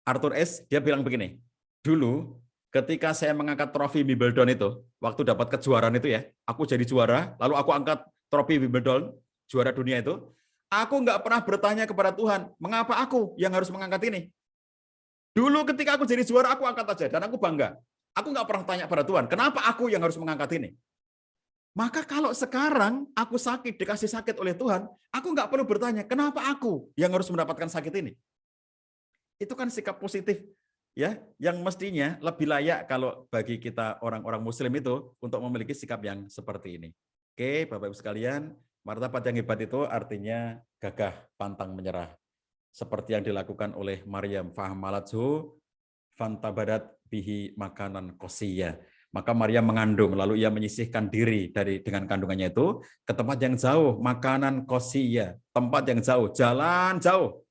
Arthur S, dia bilang begini, dulu ketika saya mengangkat trofi Wimbledon itu, waktu dapat kejuaraan itu ya, aku jadi juara, lalu aku angkat trofi Wimbledon, juara dunia itu, aku nggak pernah bertanya kepada Tuhan, mengapa aku yang harus mengangkat ini? Dulu ketika aku jadi juara, aku angkat aja, dan aku bangga. Aku nggak pernah tanya pada Tuhan, kenapa aku yang harus mengangkat ini? Maka kalau sekarang aku sakit, dikasih sakit oleh Tuhan, aku nggak perlu bertanya, kenapa aku yang harus mendapatkan sakit ini? Itu kan sikap positif ya, yang mestinya lebih layak kalau bagi kita orang-orang Muslim itu untuk memiliki sikap yang seperti ini. Oke, Bapak Ibu sekalian, martabat yang hebat itu artinya gagah, pantang menyerah. Seperti yang dilakukan oleh Maryam, fahmalathu fantabadat bihi makanan qosiyya. Maka Maryam mengandung, lalu ia menyisihkan diri dengan kandungannya itu ke tempat yang jauh, makanan qosiyya, tempat yang jauh, jalan jauh.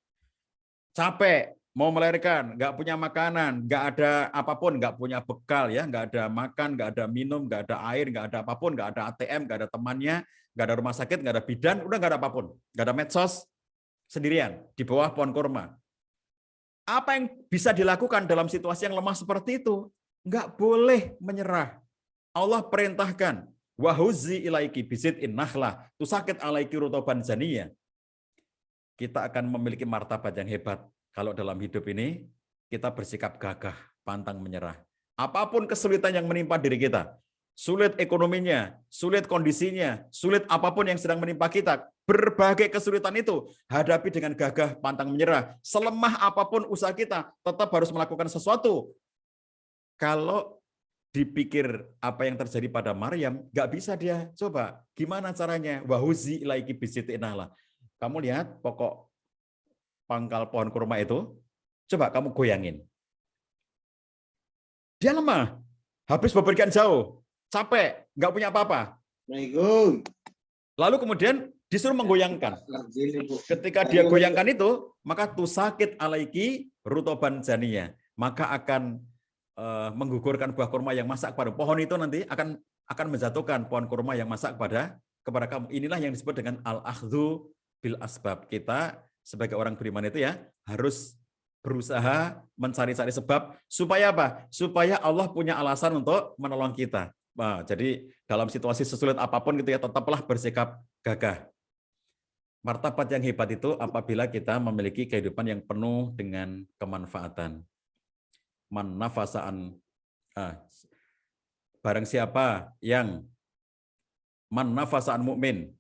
Capek, mau melahirkan, nggak punya makanan, nggak ada apapun, nggak punya bekal ya, nggak ada makan, nggak ada minum, nggak ada air, nggak ada apapun, nggak ada ATM, nggak ada temannya, nggak ada rumah sakit, nggak ada bidan, udah nggak ada apapun, nggak ada medsos, sendirian di bawah pohon kurma. Apa yang bisa dilakukan dalam situasi yang lemah seperti itu? Nggak boleh menyerah. Allah perintahkan, wahuzi ilaiki bizit in nakhlah, tusakit alaiki rutoban zaniyah. Kita akan memiliki martabat yang hebat kalau dalam hidup ini kita bersikap gagah, pantang menyerah. Apapun kesulitan yang menimpa diri kita, sulit ekonominya, sulit kondisinya, sulit apapun yang sedang menimpa kita, berbagai kesulitan itu hadapi dengan gagah, pantang menyerah. Selemah apapun usaha kita, tetap harus melakukan sesuatu. Kalau dipikir apa yang terjadi pada Maryam, nggak bisa dia. Coba, gimana caranya? Wahuzi ilaiki bisiti inahlah. Kamu lihat pokok pangkal pohon kurma itu, coba kamu goyangin. Dia lemah, habis bepergian jauh, capek, nggak punya apa-apa. Lalu kemudian disuruh menggoyangkan. Ketika dia goyangkan itu, maka tusakit alaiki rutoban zaniyah. Maka akan menggugurkan buah kurma yang masak pada pohon itu nanti akan menjatuhkan pohon kurma yang masak kepada kamu. Inilah yang disebut dengan al-akhdhu bil asbab. Kita sebagai orang beriman itu ya harus berusaha mencari-cari sebab supaya apa? Supaya Allah punya alasan untuk menolong kita. Nah, jadi dalam situasi sesulit apapun gitu ya tetaplah bersikap gagah. Martabat yang hebat itu apabila kita memiliki kehidupan yang penuh dengan kemanfaatan. Man nafasaan barang siapa yang man nafasaan mukmin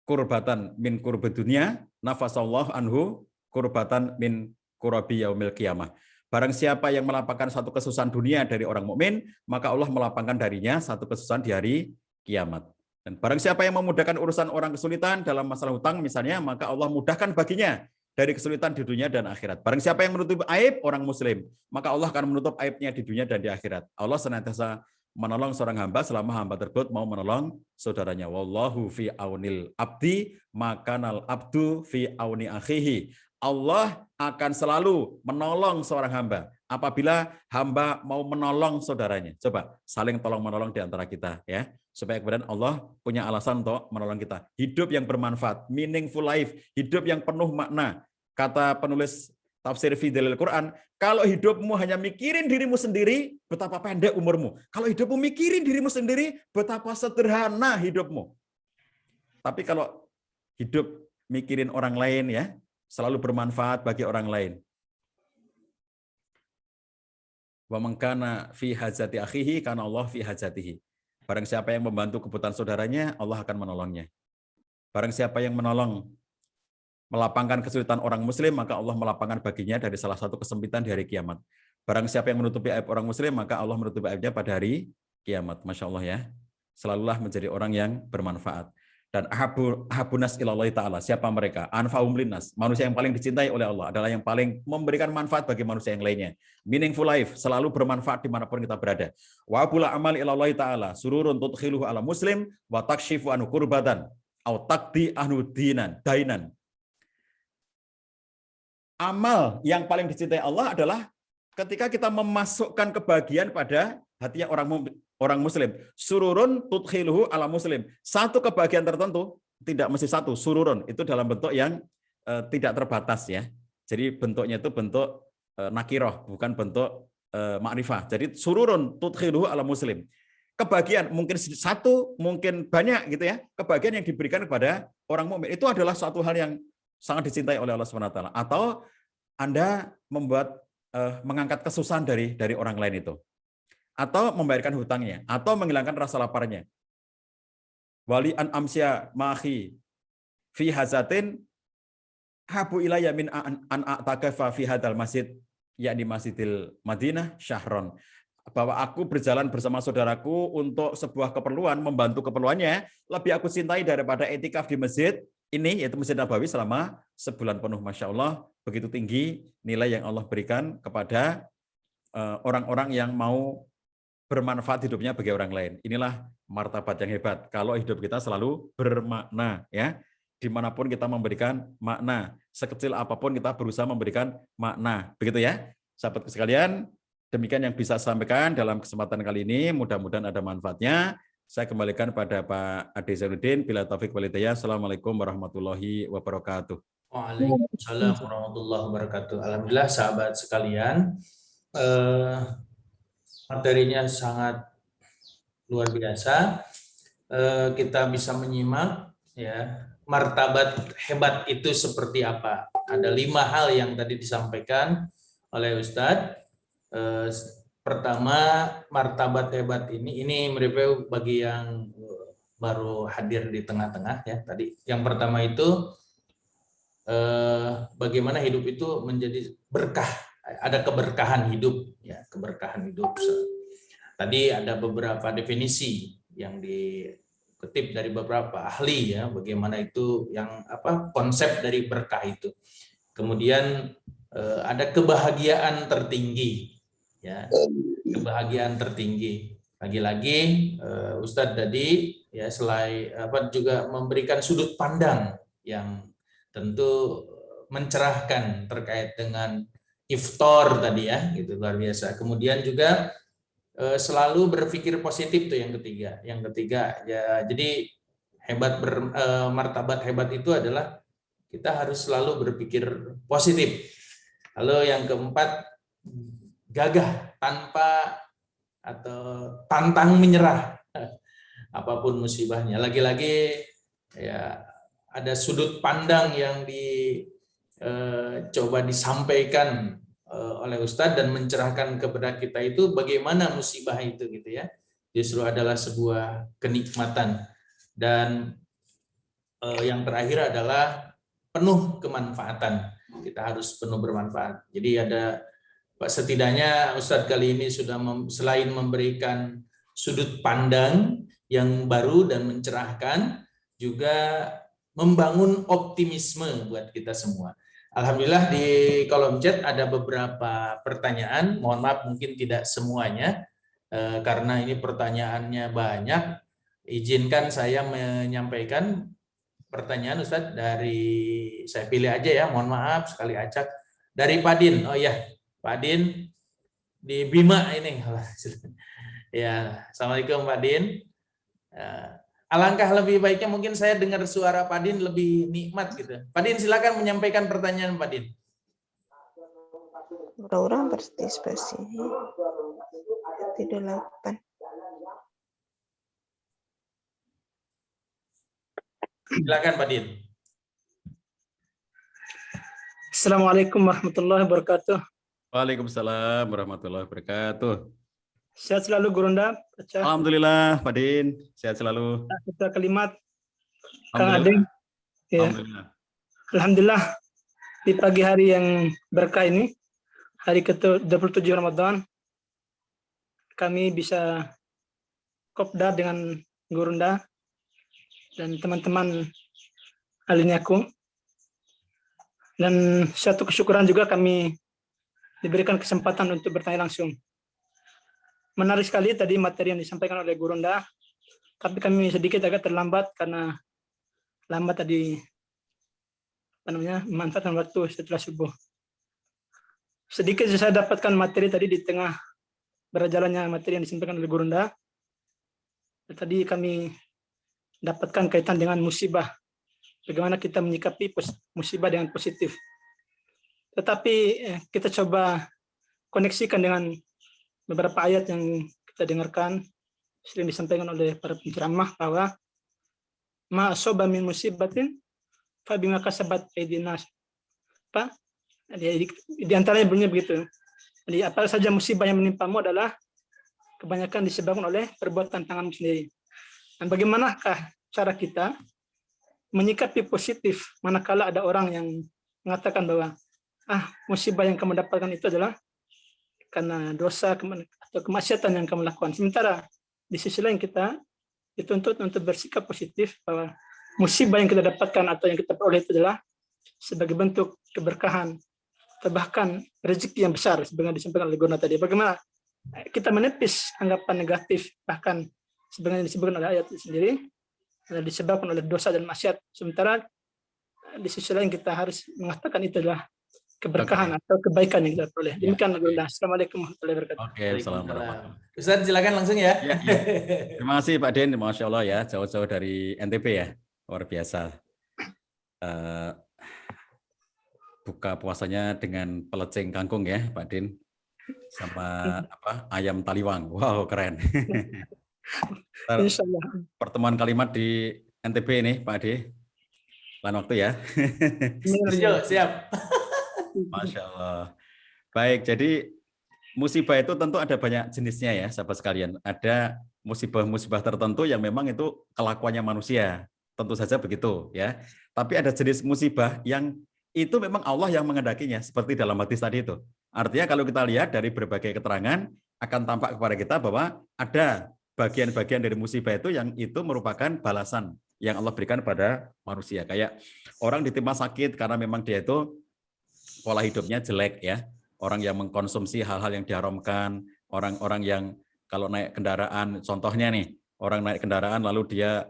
kurbatan min kurbi dunia, nafasallahu anhu kurbatan min kurabi yaumil qiyamah. Barang siapa yang melapangkan satu kesusahan dunia dari orang mukmin, maka Allah melapangkan darinya satu kesusahan di hari kiamat. Dan barang siapa yang memudahkan urusan orang kesulitan dalam masalah hutang misalnya, maka Allah mudahkan baginya dari kesulitan di dunia dan akhirat. Barang siapa yang menutupi aib orang muslim, maka Allah akan menutup aibnya di dunia dan di akhirat. Allah senantiasa menolong seorang hamba selama hamba tersebut mau menolong saudaranya. Wallahu fi aunil abdi, makanal abdu fi auni akhihi. Allah akan selalu menolong seorang hamba apabila hamba mau menolong saudaranya. Coba saling tolong-menolong di antara kita ya, supaya kemudian Allah punya alasan untuk menolong kita. Hidup yang bermanfaat, meaningful life, hidup yang penuh makna. Kata penulis tafsir fi dalil Quran, kalau hidupmu hanya mikirin dirimu sendiri, betapa pendek umurmu. Kalau hidupmu mikirin dirimu sendiri, betapa sederhana hidupmu. Tapi kalau hidup mikirin orang lain ya, selalu bermanfaat bagi orang lain. Wa man kana fi hajati akhihi kana Allah fi hajatihi. Barang siapa yang membantu kebutuhan saudaranya, Allah akan menolongnya. Barang siapa yang menolong melapangkan kesulitan orang muslim, maka Allah melapangkan baginya dari salah satu kesempitan di hari kiamat. Barang siapa yang menutupi aib orang muslim, maka Allah menutupi aibnya pada hari kiamat. Masya Allah ya. Selalulah menjadi orang yang bermanfaat. Dan ahabunas ilallahi ta'ala, siapa mereka? Anfa'um linnas, manusia yang paling dicintai oleh Allah adalah yang paling memberikan manfaat bagi manusia yang lainnya. Meaningful life, selalu bermanfaat dimanapun kita berada. Wa abula amal ilallahi ta'ala, sururun tudkhiluhu ala muslim, wa takshifu anu kurbatan, au takdi anu dainan. Amal yang paling dicintai Allah adalah ketika kita memasukkan kebahagiaan pada hatinya orang muslim. Sururun tudkhiluhu ala muslim. Satu kebahagiaan tertentu, tidak mesti satu, sururun itu dalam bentuk yang tidak terbatas ya. Jadi bentuknya itu bentuk nakiroh, bukan bentuk makrifah. Jadi sururun tudkhiluhu ala muslim. Kebahagiaan mungkin satu, mungkin banyak gitu ya. Kebahagiaan yang diberikan kepada orang mukmin itu adalah suatu hal yang sangat dicintai oleh Allah Subhanahu wa taala. Atau Anda membuat mengangkat kesusahan dari orang lain itu, atau membayarkan hutangnya, atau menghilangkan rasa laparnya. Wali an amsya mahi fi hazatin habu ilayya min an a'takafa fi hadal masjid, yakni Masjidil Madinah syahron. Bahwa aku berjalan bersama saudaraku untuk sebuah keperluan, membantu keperluannya, lebih aku cintai daripada etikaf di masjid ini, yaitu Masjid Nabawi selama sebulan penuh. Masya Allah, begitu tinggi nilai yang Allah berikan kepada orang-orang yang mau bermanfaat hidupnya bagi orang lain. Inilah martabat yang hebat. Kalau hidup kita selalu bermakna, ya, dimanapun kita memberikan makna, sekecil apapun kita berusaha memberikan makna, begitu ya, sahabat sekalian. Demikian yang bisa saya sampaikan dalam kesempatan kali ini. Mudah-mudahan ada manfaatnya. Saya kembalikan pada Pak Ade Zainuddin. Bila taufik wal hidayah. Assalamualaikum warahmatullahi wabarakatuh. Waalaikumsalam warahmatullahi wabarakatuh. Alhamdulillah sahabat sekalian, materinya sangat luar biasa. Kita bisa menyimak ya, martabat hebat itu seperti apa. Ada 5 hal yang tadi disampaikan oleh Ustadz. Pertama, martabat hebat ini merupakan bagi yang baru hadir di tengah-tengah ya tadi. Yang pertama itu bagaimana hidup itu menjadi berkah, ada keberkahan hidup ya, keberkahan hidup. Tadi ada beberapa definisi yang dikutip dari beberapa ahli ya, bagaimana itu yang konsep dari berkah itu. Kemudian ada kebahagiaan tertinggi ya, kebahagiaan tertinggi. Lagi-lagi Ustadz tadi ya selain juga memberikan sudut pandang yang tentu mencerahkan terkait dengan iftar tadi ya, gitu, luar biasa. Kemudian juga selalu berpikir positif tuh yang ketiga. Yang ketiga ya, jadi martabat hebat itu adalah kita harus selalu berpikir positif. Lalu yang keempat, gagah tanpa atau pantang menyerah apapun musibahnya. Lagi-lagi ya ada sudut pandang yang coba disampaikan oleh Ustadz dan mencerahkan kepada kita itu bagaimana musibah itu gitu ya, justru adalah sebuah kenikmatan. Dan yang terakhir adalah penuh kemanfaatan. Kita harus penuh bermanfaat. Jadi ada setidaknya Ustadz kali ini sudah selain memberikan sudut pandang yang baru dan mencerahkan, juga membangun optimisme buat kita semua. Alhamdulillah di kolom chat ada beberapa pertanyaan. Mohon maaf mungkin tidak semuanya karena ini pertanyaannya banyak. Izinkan saya menyampaikan pertanyaan Ustadz dari saya pilih aja ya. Mohon maaf sekali acak dari Padin. Oh ya, Padin di Bima ini. Ya, Assalamualaikum Padin. Alangkah lebih baiknya mungkin saya dengar suara Padin lebih nikmat gitu. Padin silakan menyampaikan pertanyaan Padin. Orang partisipasi tidak 8. Silakan Padin. Assalamualaikum warahmatullahi wabarakatuh. Waalaikumsalam warahmatullahi wabarakatuh. Sehat selalu Gurunda. Alhamdulillah, Pak Din. Sehat selalu. Kita kalimat Kang Alhamdulillah. Adeng. Ya. Alhamdulillah. Alhamdulillah di pagi hari yang berkah ini, hari ke-27 Ramadan, kami bisa kopdar dengan Gurunda dan teman-teman aliniaku. Dan suatu kesyukuran juga kami diberikan kesempatan untuk bertanya langsung. Menarik sekali tadi materi yang disampaikan oleh Gurunda, tapi kami sedikit agak terlambat karena lambat tadi memanfaatkan waktu setelah subuh. Sedikit saya dapatkan materi tadi di tengah berjalannya materi yang disampaikan oleh Gurunda. Tadi kami dapatkan kaitan dengan musibah. Bagaimana kita menyikapi musibah dengan positif. Tetapi kita coba koneksikan dengan beberapa ayat yang kita dengarkan sering disampaikan oleh para penceramah bahwa ma asoba min musibatin fa bima kasabat aydin nas. Pak, di antaranya bunyinya begitu. Jadi apa saja musibah yang menimpamu adalah kebanyakan disebabkan oleh perbuatan tanganmu sendiri. Dan bagaimanakah cara kita menyikapi positif manakala ada orang yang mengatakan bahwa musibah yang kamu dapatkan itu adalah karena dosa atau kemaksiatan yang kamu lakukan. Sementara di sisi lain kita dituntut untuk bersikap positif bahwa musibah yang kita dapatkan atau yang kita peroleh itu adalah sebagai bentuk keberkahan atau bahkan rezeki yang besar sebenarnya disampaikan oleh Gurunda tadi. Bagaimana kita menepis anggapan negatif bahkan sebenarnya disebutkan oleh ayat itu sendiri disebabkan oleh dosa dan maksiat. Sementara di sisi lain kita harus mengatakan itu adalah keberkahan atau kebaikan yang kita peroleh. Demikian Gurunda. Assalamualaikum warahmatullahi wabarakatuh. Oke, assalamualaikum. Ustaz silakan langsung ya. Ya, ya. Terima kasih Pak Din, Masya Allah ya, jauh-jauh dari NTB ya, luar biasa. Buka puasanya dengan pelecing kangkung ya Pak Din, sama ayam taliwang. Wow, keren. Pertemuan kalimat di NTB ini Pak Ade, lain waktu ya. Siap. Masya Allah. Baik, jadi musibah itu tentu ada banyak jenisnya ya, sahabat sekalian. Ada musibah-musibah tertentu yang memang itu kelakuannya manusia, tentu saja begitu ya. Tapi ada jenis musibah yang itu memang Allah yang mengendakinya, seperti dalam hadis tadi itu. Artinya kalau kita lihat dari berbagai keterangan akan tampak kepada kita bahwa ada bagian-bagian dari musibah itu yang itu merupakan balasan yang Allah berikan pada manusia. Kayak orang ditimpa sakit karena memang dia itu pola hidupnya jelek ya. Orang yang mengkonsumsi hal-hal yang diharamkan, orang-orang yang kalau naik kendaraan, contohnya nih, orang naik kendaraan lalu dia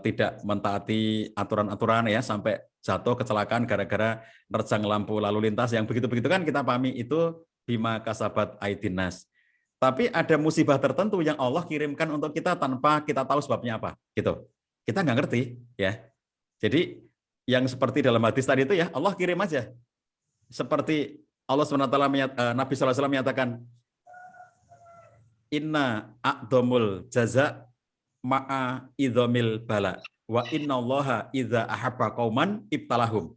tidak mentaati aturan-aturan ya, sampai jatuh kecelakaan gara-gara nerjang lampu lalu lintas yang begitu-begitu kan kita pahami itu bima kasabat aydin nas. Tapi ada musibah tertentu yang Allah kirimkan untuk kita tanpa kita tahu sebabnya apa, gitu. Kita nggak ngerti ya. Jadi yang seperti dalam hadis tadi itu ya Allah kirim aja. Seperti Allah SWT Nabi SAW menyatakan, Inna a'domul jaza ma'a idhamil bala wa innallaha idza ahabba qauman ibtalahum.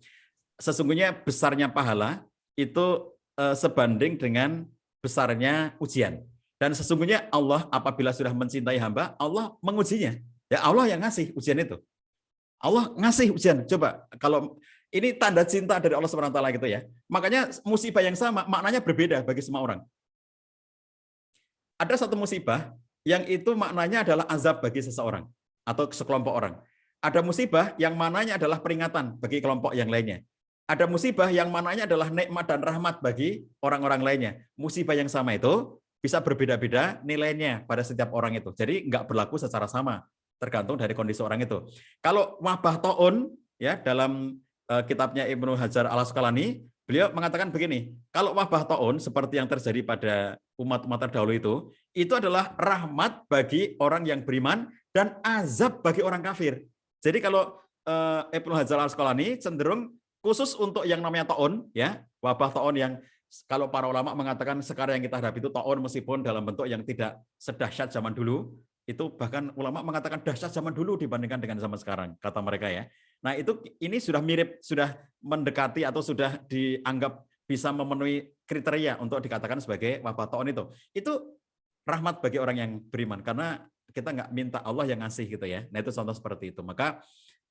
Sesungguhnya besarnya pahala itu sebanding dengan besarnya ujian. Dan sesungguhnya Allah apabila sudah mencintai hamba, Allah mengujinya. Ya Allah yang ngasih ujian itu. Allah ngasih ujian. Coba kalau ini tanda cinta dari Allah SWT gitu ya. Makanya musibah yang sama maknanya berbeda bagi semua orang. Ada satu musibah yang itu maknanya adalah azab bagi seseorang atau sekelompok orang. Ada musibah yang maknanya adalah peringatan bagi kelompok yang lainnya. ada musibah yang mananya adalah nikmat dan rahmat bagi orang-orang lainnya. Musibah yang sama itu bisa berbeda-beda nilainya pada setiap orang itu. Jadi nggak berlaku secara sama, tergantung dari kondisi orang itu. Kalau wabah taun, ya dalam kitabnya Ibnu Hajar Al-Asqalani, beliau mengatakan begini, kalau wabah taun seperti yang terjadi pada umat-umat terdahulu itu adalah rahmat bagi orang yang beriman dan azab bagi orang kafir. Jadi kalau Ibnu Hajar Al-Asqalani cenderung khusus untuk yang namanya taun, ya wabah taun yang kalau para ulama mengatakan sekarang yang kita hadapi itu taun meskipun dalam bentuk yang tidak sedahsyat zaman dulu, itu bahkan ulama mengatakan dahsyat zaman dulu dibandingkan dengan zaman sekarang, kata mereka ya. Nah ini sudah mirip, sudah mendekati atau sudah dianggap bisa memenuhi kriteria untuk dikatakan sebagai wabah taun itu. Itu rahmat bagi orang yang beriman, karena kita nggak minta Allah yang ngasih gitu ya. Nah itu contoh seperti itu. Maka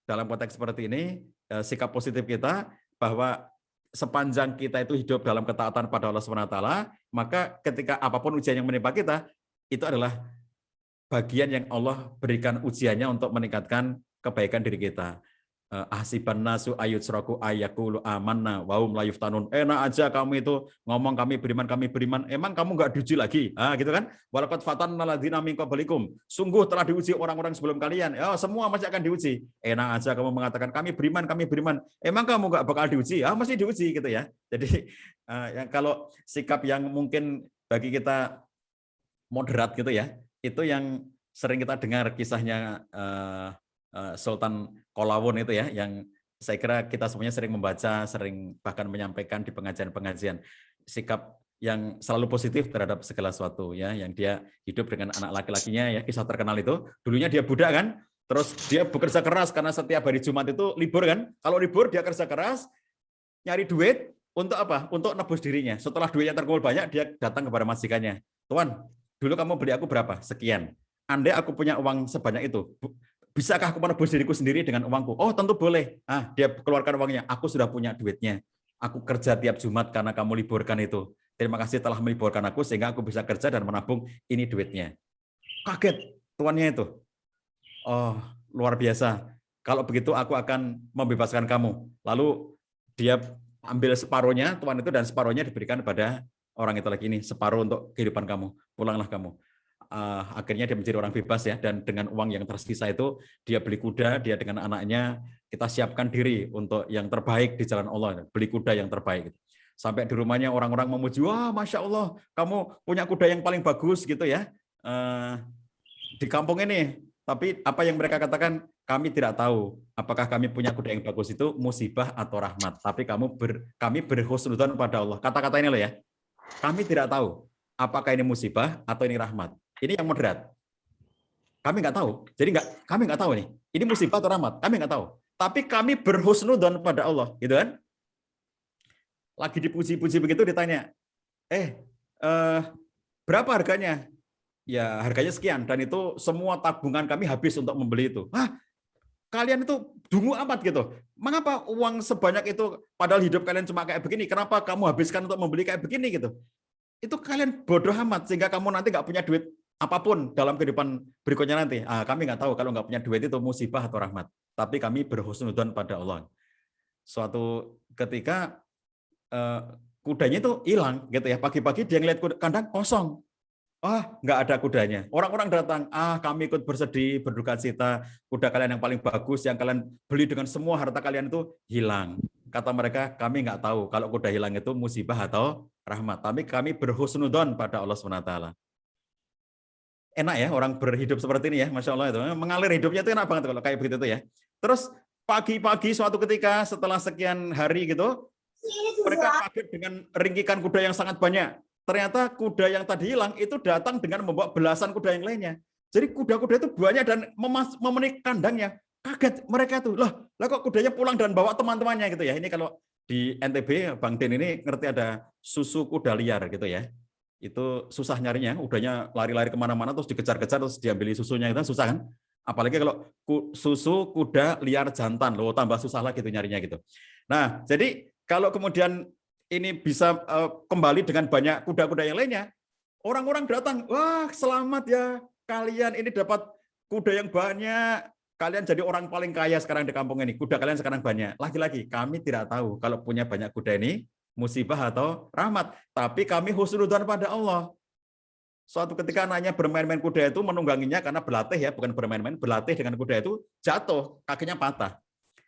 dalam konteks seperti ini, sikap positif kita bahwa sepanjang kita itu hidup dalam ketaatan pada Allah SWT, maka ketika apapun ujian yang menimpa kita, itu adalah bagian yang Allah berikan ujiannya untuk meningkatkan kebaikan diri kita. Ahsiban nasu ayutsraku ayaqulu amanna wa hum la yuftanun. Enak aja kamu itu ngomong kami beriman, emang kamu enggak diuji lagi? Gitu kan? Walaqad fatanna alladziina min qablikum. Sungguh telah diuji orang-orang sebelum kalian. Ya, semua masih akan diuji. Enak aja kamu mengatakan kami beriman. Emang kamu enggak bakal diuji? Mesti diuji gitu ya. Jadi yang kalau sikap yang mungkin bagi kita moderat gitu ya, itu yang sering kita dengar kisahnya Sultan Kolawun itu ya, yang saya kira kita semuanya sering membaca, sering bahkan menyampaikan di pengajian-pengajian, sikap yang selalu positif terhadap segala sesuatu ya, yang dia hidup dengan anak laki-lakinya ya, kisah terkenal itu. Dulunya dia budak kan, terus dia bekerja keras karena setiap hari Jumat itu libur kan. Kalau libur dia kerja keras, nyari duit untuk apa? Untuk nebus dirinya. Setelah duitnya terkumpul banyak, dia datang kepada majikannya. Tuan, dulu kamu beli aku berapa? Sekian. Andai aku punya uang sebanyak itu, bisakah aku menebus diriku sendiri dengan uangku? Oh, tentu boleh. Dia keluarkan uangnya. Aku sudah punya duitnya. Aku kerja tiap Jumat karena kamu liburkan itu. Terima kasih telah meliburkan aku sehingga aku bisa kerja dan menabung, ini duitnya. Kaget tuannya itu. Oh, luar biasa. Kalau begitu aku akan membebaskan kamu. Lalu dia ambil separuhnya, tuan itu, dan separuhnya diberikan kepada orang itu lagi, ini separuh untuk kehidupan kamu. Pulanglah kamu. Akhirnya dia menjadi orang bebas ya, dan dengan uang yang tersisa itu dia beli kuda, dia dengan anaknya, kita siapkan diri untuk yang terbaik di jalan Allah, beli kuda yang terbaik. Sampai di rumahnya orang-orang memuji, wah Masya Allah, kamu punya kuda yang paling bagus gitu ya di kampung ini. Tapi apa yang mereka katakan, kami tidak tahu apakah kami punya kuda yang bagus itu musibah atau rahmat. Tapi kami berhusnudzon pada Allah. Kata-kata ini loh ya, kami tidak tahu apakah ini musibah atau ini rahmat. Ini yang moderat. Kami nggak tahu. Jadi kami nggak tahu nih. Ini musibah atau rahmat. Kami nggak tahu. Tapi kami berhusnudzon pada Allah, gitu kan? Lagi dipuji-puji begitu ditanya, berapa harganya? Ya harganya sekian. Dan itu semua tabungan kami habis untuk membeli itu. Kalian itu dungu amat gitu. Mengapa uang sebanyak itu? Padahal hidup kalian cuma kayak begini. Kenapa kamu habiskan untuk membeli kayak begini gitu? Itu kalian bodoh amat sehingga kamu nanti nggak punya duit apapun dalam kehidupan berikutnya nanti. Kami nggak tahu kalau nggak punya duit itu musibah atau rahmat. Tapi kami berhusnudzon pada Allah. Suatu ketika kudanya itu hilang gitu ya. Pagi-pagi dia ngeliat kandang kosong. Nggak ada kudanya. Orang-orang datang, kami ikut bersedih, berduka cita. Kuda kalian yang paling bagus, yang kalian beli dengan semua harta kalian itu hilang. Kata mereka, kami nggak tahu kalau kuda hilang itu musibah atau rahmat. Tapi kami berhusnudzon pada Allah SWT. Enak ya orang berhidup seperti ini ya, Masya Allah itu. Mengalir hidupnya itu enak banget kalau kayak begitu ya. Terus pagi-pagi suatu ketika setelah sekian hari gitu, mereka kaget dengan ringkikan kuda yang sangat banyak. Ternyata kuda yang tadi hilang itu datang dengan membawa belasan kuda yang lainnya. Jadi kuda-kuda itu banyak dan memenuhi kandangnya. Kaget mereka tuh, lah kok kudanya pulang dan bawa teman-temannya gitu ya. Ini kalau di NTB, Bang Den ini ngerti ada susu kuda liar gitu ya. Itu susah nyarinya, udahnya lari-lari kemana-mana terus dikejar-kejar terus diambil susunya, itu susah kan? Apalagi kalau susu kuda liar jantan, loh tambah susah lagi gitu nyarinya gitu. Nah, jadi kalau kemudian ini bisa kembali dengan banyak kuda-kuda yang lainnya, orang-orang datang, wah selamat ya kalian ini dapat kuda yang banyak, kalian jadi orang paling kaya sekarang di kampung ini, kuda kalian sekarang banyak. Lagi-lagi, kami tidak tahu kalau punya banyak kuda ini musibah atau rahmat. Tapi kami husnudzon pada Allah. Suatu ketika anaknya bermain-main kuda itu menungganginya karena berlatih ya, bukan bermain-main, berlatih dengan kuda itu jatuh, kakinya patah.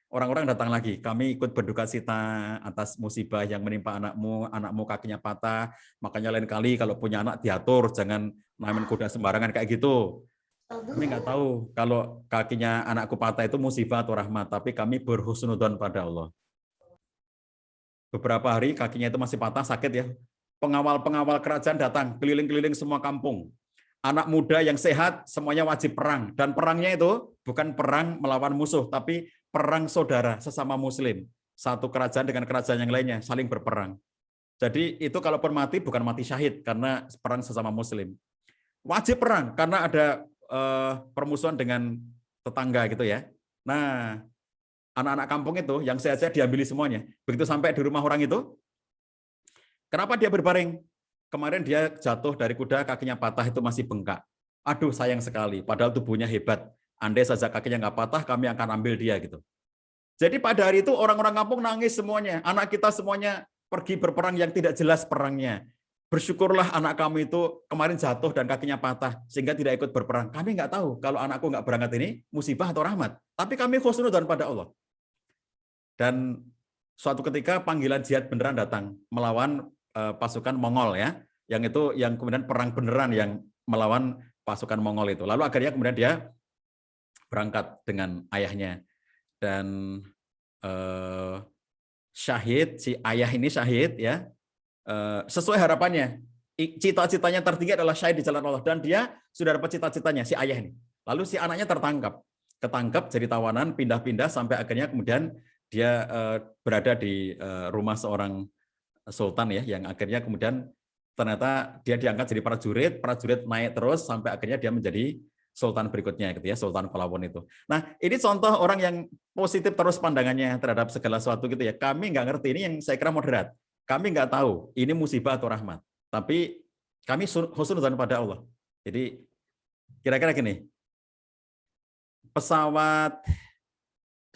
Orang-orang datang lagi, kami ikut berduka cita atas musibah yang menimpa anakmu kakinya patah, makanya lain kali kalau punya anak diatur, jangan main kuda sembarangan kayak gitu. Kami nggak tahu kalau kakinya anakku patah itu musibah atau rahmat, tapi kami berhusnudzon pada Allah. Beberapa hari kakinya itu masih patah, sakit ya. Pengawal-pengawal kerajaan datang, keliling-keliling semua kampung. Anak muda yang sehat, semuanya wajib perang. Dan perangnya itu bukan perang melawan musuh, tapi perang saudara, sesama muslim. Satu kerajaan dengan kerajaan yang lainnya, saling berperang. Jadi itu kalaupun mati, bukan mati syahid, karena perang sesama muslim. Wajib perang, karena ada permusuhan dengan tetangga gitu ya. Nah, anak-anak kampung itu yang sehat-sehat diambil semuanya. Begitu sampai di rumah orang itu, kenapa dia berbaring? Kemarin dia jatuh dari kuda, kakinya patah itu masih bengkak. Aduh, sayang sekali. Padahal tubuhnya hebat. Andai saja kakinya nggak patah, kami akan ambil dia gitu. Jadi pada hari itu orang-orang kampung nangis semuanya. Anak kita semuanya pergi berperang yang tidak jelas perangnya. Bersyukurlah anak kami itu kemarin jatuh dan kakinya patah sehingga tidak ikut berperang. Kami nggak tahu kalau anakku nggak berangkat ini musibah atau rahmat. Tapi kami husnudzon pada Allah. Dan suatu ketika panggilan jihad beneran datang melawan pasukan Mongol ya. Yang itu yang kemudian perang beneran yang melawan pasukan Mongol itu. Lalu akhirnya kemudian dia berangkat dengan ayahnya dan syahid, si ayah ini syahid ya. Sesuai harapannya, cita-citanya tertinggi adalah syahid di jalan Allah dan dia sudah dapat cita-citanya si ayah ini. Lalu si anaknya ketangkap jadi tawanan, pindah-pindah sampai akhirnya kemudian dia berada di rumah seorang sultan ya, yang akhirnya kemudian ternyata dia diangkat jadi prajurit naik terus sampai akhirnya dia menjadi sultan berikutnya gitu ya, Sultan Qalawun itu. Nah, ini contoh orang yang positif terus pandangannya terhadap segala sesuatu gitu ya. Kami nggak ngerti, ini yang saya kira moderat. Kami nggak tahu ini musibah atau rahmat, tapi kami husnudzon pada Allah. Jadi kira-kira gini, pesawat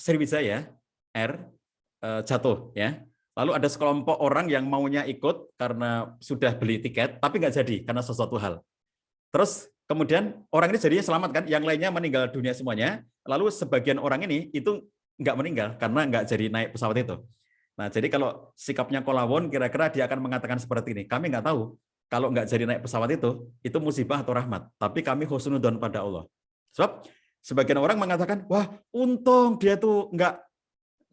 Sriwijaya Air jatuh ya, lalu ada sekelompok orang yang maunya ikut karena sudah beli tiket, tapi nggak jadi karena sesuatu hal. Terus kemudian orang ini jadinya selamat kan, yang lainnya meninggal dunia semuanya, lalu sebagian orang ini itu nggak meninggal karena nggak jadi naik pesawat itu. Nah, jadi kalau sikapnya Qalawun, kira-kira dia akan mengatakan seperti ini. Kami nggak tahu kalau nggak jadi naik pesawat itu musibah atau rahmat. Tapi kami husnudzon pada Allah. Sebab sebagian orang mengatakan, wah untung dia tuh nggak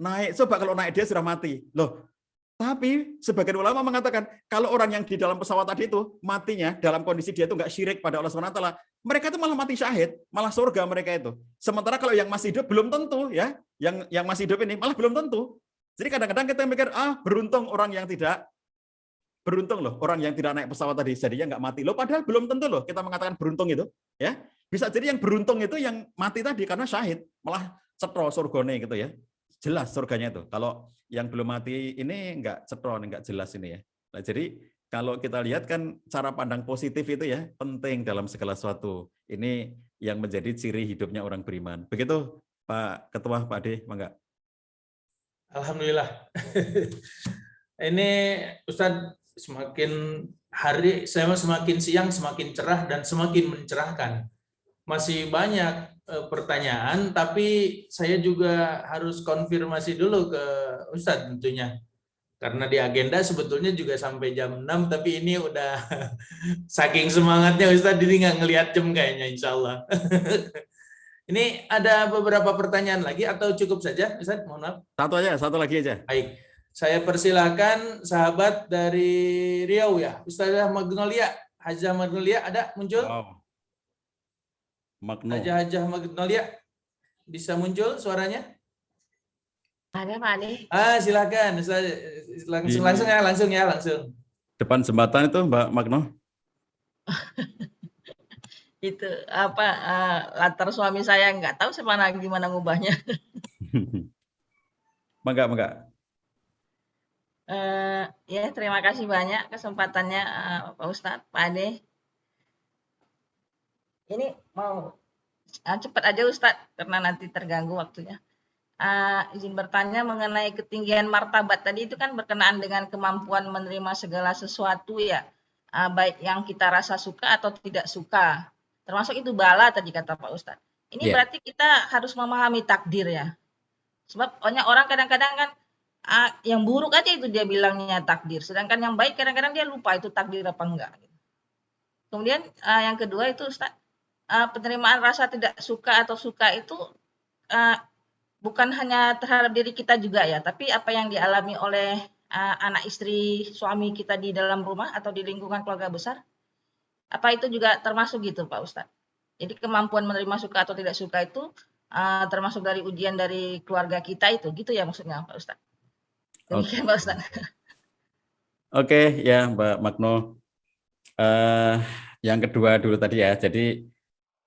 naik. Coba kalau naik dia sudah mati. Loh, tapi sebagian ulama mengatakan kalau orang yang di dalam pesawat tadi itu matinya dalam kondisi dia itu nggak syirik pada Allah SWT, mereka itu malah mati syahid, malah surga mereka itu. Sementara kalau yang masih hidup belum tentu ya, yang masih hidup ini malah belum tentu. Jadi kadang-kadang kita mikir, beruntung orang yang tidak, beruntung loh orang yang tidak naik pesawat tadi, jadinya nggak mati. Loh, padahal belum tentu loh kita mengatakan beruntung itu. Ya, bisa jadi yang beruntung itu yang mati tadi karena syahid, malah cetro surgane gitu ya. Jelas surganya itu. Kalau yang belum mati ini nggak cetro, nggak jelas ini ya. Nah, jadi kalau kita lihat kan cara pandang positif itu ya penting dalam segala sesuatu. Ini yang menjadi ciri hidupnya orang beriman. Begitu Pak Ketua, Pak Ade, Mangga. Alhamdulillah. Ini Ustadz semakin hari saya semakin siang semakin cerah dan semakin mencerahkan. Masih banyak pertanyaan, tapi saya juga harus konfirmasi dulu ke Ustadz tentunya. Karena di agenda sebetulnya juga sampai jam 6, tapi ini udah saking semangatnya Ustadz ini nggak ngelihat jam kayaknya, insya Allah. Ini ada beberapa pertanyaan lagi atau cukup saja, Ustadz? Mohon maaf. Satu lagi aja. Baik, saya persilakan sahabat dari Riau ya, Ustazah Magnolia, Hajah Magnolia ada muncul? Wow. Hajah Magnolia, bisa muncul suaranya? Ada Pak Ade. Silakan, langsung ya. Depan jembatan itu Mbak Magno. Itu apa latar suami saya nggak tahu gimana ngubahnya. Mangga. Ya terima kasih banyak kesempatannya Pak Ustadz, Pak Ade. Ini mau Cepat aja Ustadz, karena nanti terganggu waktunya. Izin bertanya mengenai ketinggian martabat tadi itu kan berkenaan dengan kemampuan menerima segala sesuatu ya, baik yang kita rasa suka atau tidak suka. Termasuk itu bala tadi kata Pak Ustadz. Ini Ya. berarti kita harus memahami takdir ya. Sebab banyak orang kadang-kadang kan yang buruk aja itu dia bilangnya takdir, sedangkan yang baik kadang-kadang dia lupa itu takdir apa enggak. Kemudian yang kedua itu Ustaz, penerimaan rasa tidak suka atau suka itu bukan hanya terhadap diri kita juga ya, tapi apa yang dialami oleh anak istri suami kita di dalam rumah atau di lingkungan keluarga besar, apa itu juga termasuk gitu Pak Ustadz? Jadi kemampuan menerima suka atau tidak suka itu termasuk dari ujian dari keluarga kita itu, gitu ya maksudnya Pak Ustadz? Demikian Pak Ustadz. Oke, ya Mbak Magno. Yang kedua dulu tadi ya, jadi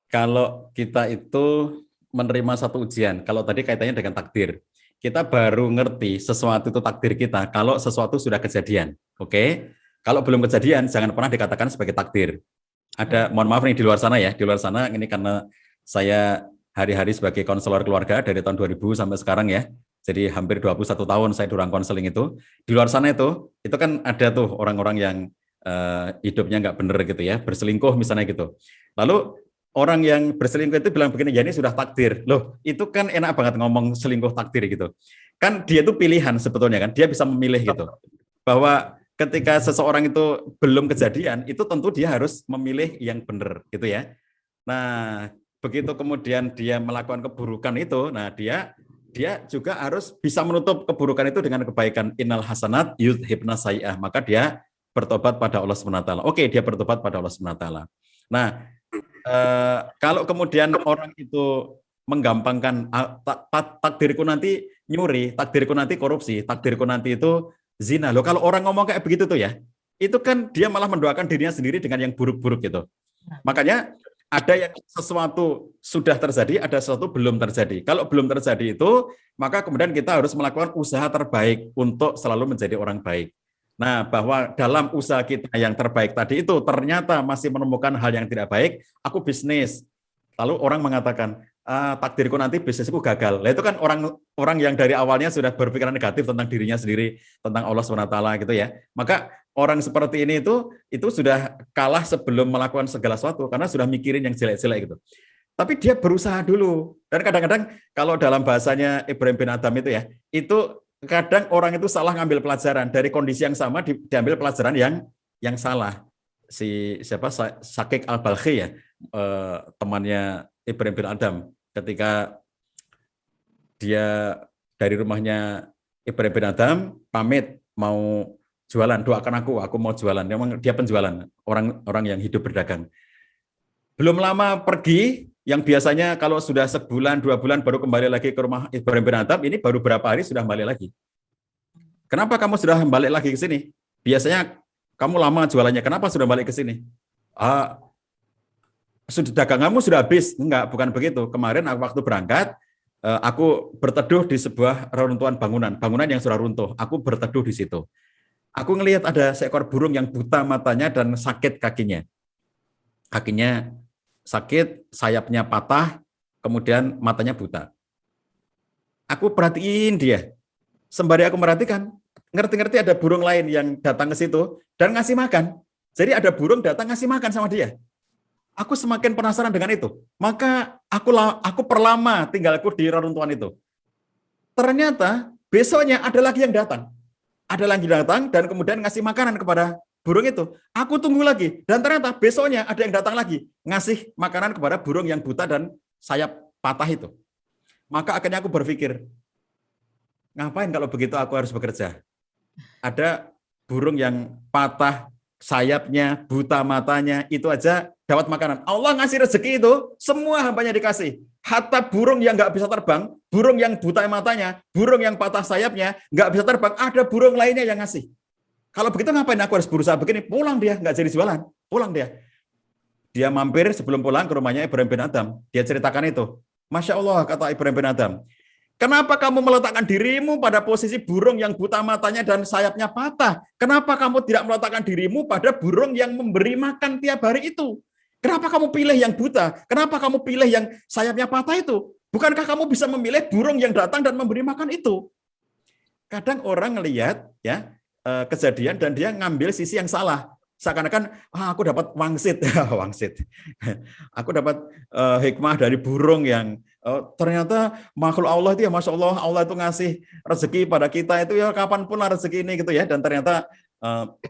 kalau kita itu menerima satu ujian, kalau tadi kaitannya dengan takdir, kita baru ngerti sesuatu itu takdir kita kalau sesuatu sudah kejadian. Oke, kalau belum kejadian jangan pernah dikatakan sebagai takdir. Mohon maaf nih di luar sana ya, di luar sana ini karena saya hari-hari sebagai konselor keluarga dari tahun 2000 sampai sekarang ya, jadi hampir 21 tahun saya di ruang konseling itu. Di luar sana itu kan ada tuh orang-orang yang hidupnya nggak bener gitu ya, berselingkuh misalnya gitu. Lalu orang yang berselingkuh itu bilang begini, ya ini sudah takdir. Loh, itu kan enak banget ngomong selingkuh takdir gitu. Kan dia itu pilihan sebetulnya kan, dia bisa memilih gitu. Bahwa ketika seseorang itu belum kejadian, itu tentu dia harus memilih yang benar gitu ya. Nah, begitu kemudian dia melakukan keburukan itu, nah dia juga harus bisa menutup keburukan itu dengan kebaikan. Innal hasanat yudhibna sayyi'ah. Maka dia bertobat pada Allah SWT. Oke, dia bertobat pada Allah SWT. Nah, kalau kemudian orang itu menggampangkan takdirku nanti nyuri, takdirku nanti korupsi, takdirku nanti itu zina. Loh, kalau orang ngomong kayak begitu tuh ya, itu kan dia malah mendoakan dirinya sendiri dengan yang buruk-buruk gitu. Makanya ada yang sesuatu sudah terjadi, ada sesuatu belum terjadi. Kalau belum terjadi itu, maka kemudian kita harus melakukan usaha terbaik untuk selalu menjadi orang baik. Nah, bahwa dalam usaha kita yang terbaik tadi itu ternyata masih menemukan hal yang tidak baik, aku bisnis. Lalu orang mengatakan, takdirku nanti bisnisku gagal. Nah, itu kan orang yang dari awalnya sudah berpikiran negatif tentang dirinya sendiri, tentang Allah SWT gitu ya. Maka orang seperti ini itu sudah kalah sebelum melakukan segala sesuatu karena sudah mikirin yang jelek-jelek gitu. Tapi dia berusaha dulu. Dan kadang-kadang kalau dalam bahasanya Ibrahim bin Adham itu ya, itu kadang orang itu salah ngambil pelajaran dari kondisi yang sama diambil pelajaran yang salah. Syakik al-Balkhi ya, temannya Ibrahim bin Adham, ketika dia dari rumahnya Ibrahim bin Adham pamit mau jualan, doakan aku mau jualan. Memang dia penjualan, orang yang hidup berdagang. Belum lama pergi, yang biasanya kalau sudah sebulan, 2 bulan baru kembali lagi ke rumah Ibrahim bin Adham, ini baru berapa hari sudah kembali lagi. Kenapa kamu sudah balik lagi ke sini? Biasanya kamu lama jualannya, kenapa sudah balik ke sini? Daganganmu sudah habis. Enggak, bukan begitu. Kemarin waktu berangkat, aku berteduh di sebuah reruntuhan bangunan yang sudah runtuh. Aku berteduh di situ. Aku ngelihat ada seekor burung yang buta matanya dan sakit kakinya. Kakinya sakit, sayapnya patah, kemudian matanya buta. Aku perhatiin dia. Sembari aku merhatikan, ngerti-ngerti ada burung lain yang datang ke situ dan ngasih makan. Jadi ada burung datang ngasih makan sama dia. Aku semakin penasaran dengan itu. Maka aku perlama tinggalku di reruntuhan itu. Ternyata besoknya ada lagi yang datang. Ada lagi datang dan kemudian ngasih makanan kepada burung itu. Aku tunggu lagi dan ternyata besoknya ada yang datang lagi ngasih makanan kepada burung yang buta dan sayap patah itu. Maka akhirnya aku berpikir, ngapain kalau begitu aku harus bekerja? Ada burung yang patah sayapnya, buta matanya, itu aja dapat makanan. Allah ngasih rezeki itu, semua hambanya dikasih. Hatta burung yang nggak bisa terbang, burung yang buta matanya, burung yang patah sayapnya, nggak bisa terbang, ada burung lainnya yang ngasih. Kalau begitu ngapain aku harus berusaha begini? Pulang dia, nggak jadi jualan. Pulang dia. Dia mampir sebelum pulang ke rumahnya Ibrahim bin Adham. Dia ceritakan itu. Masya Allah, kata Ibrahim bin Adham. Kenapa kamu meletakkan dirimu pada posisi burung yang buta matanya dan sayapnya patah? Kenapa kamu tidak meletakkan dirimu pada burung yang memberi makan tiap hari itu? Kenapa kamu pilih yang buta? Kenapa kamu pilih yang sayapnya patah itu? Bukankah kamu bisa memilih burung yang datang dan memberi makan itu? Kadang orang ngelihat ya kejadian dan dia ngambil sisi yang salah. Seakan-akan aku dapat wangsit, wangsit. Aku dapat hikmah dari burung yang ternyata makhluk Allah itu ya Masya Allah itu ngasih rezeki pada kita itu ya kapanpun lah rezeki ini gitu ya. Dan ternyata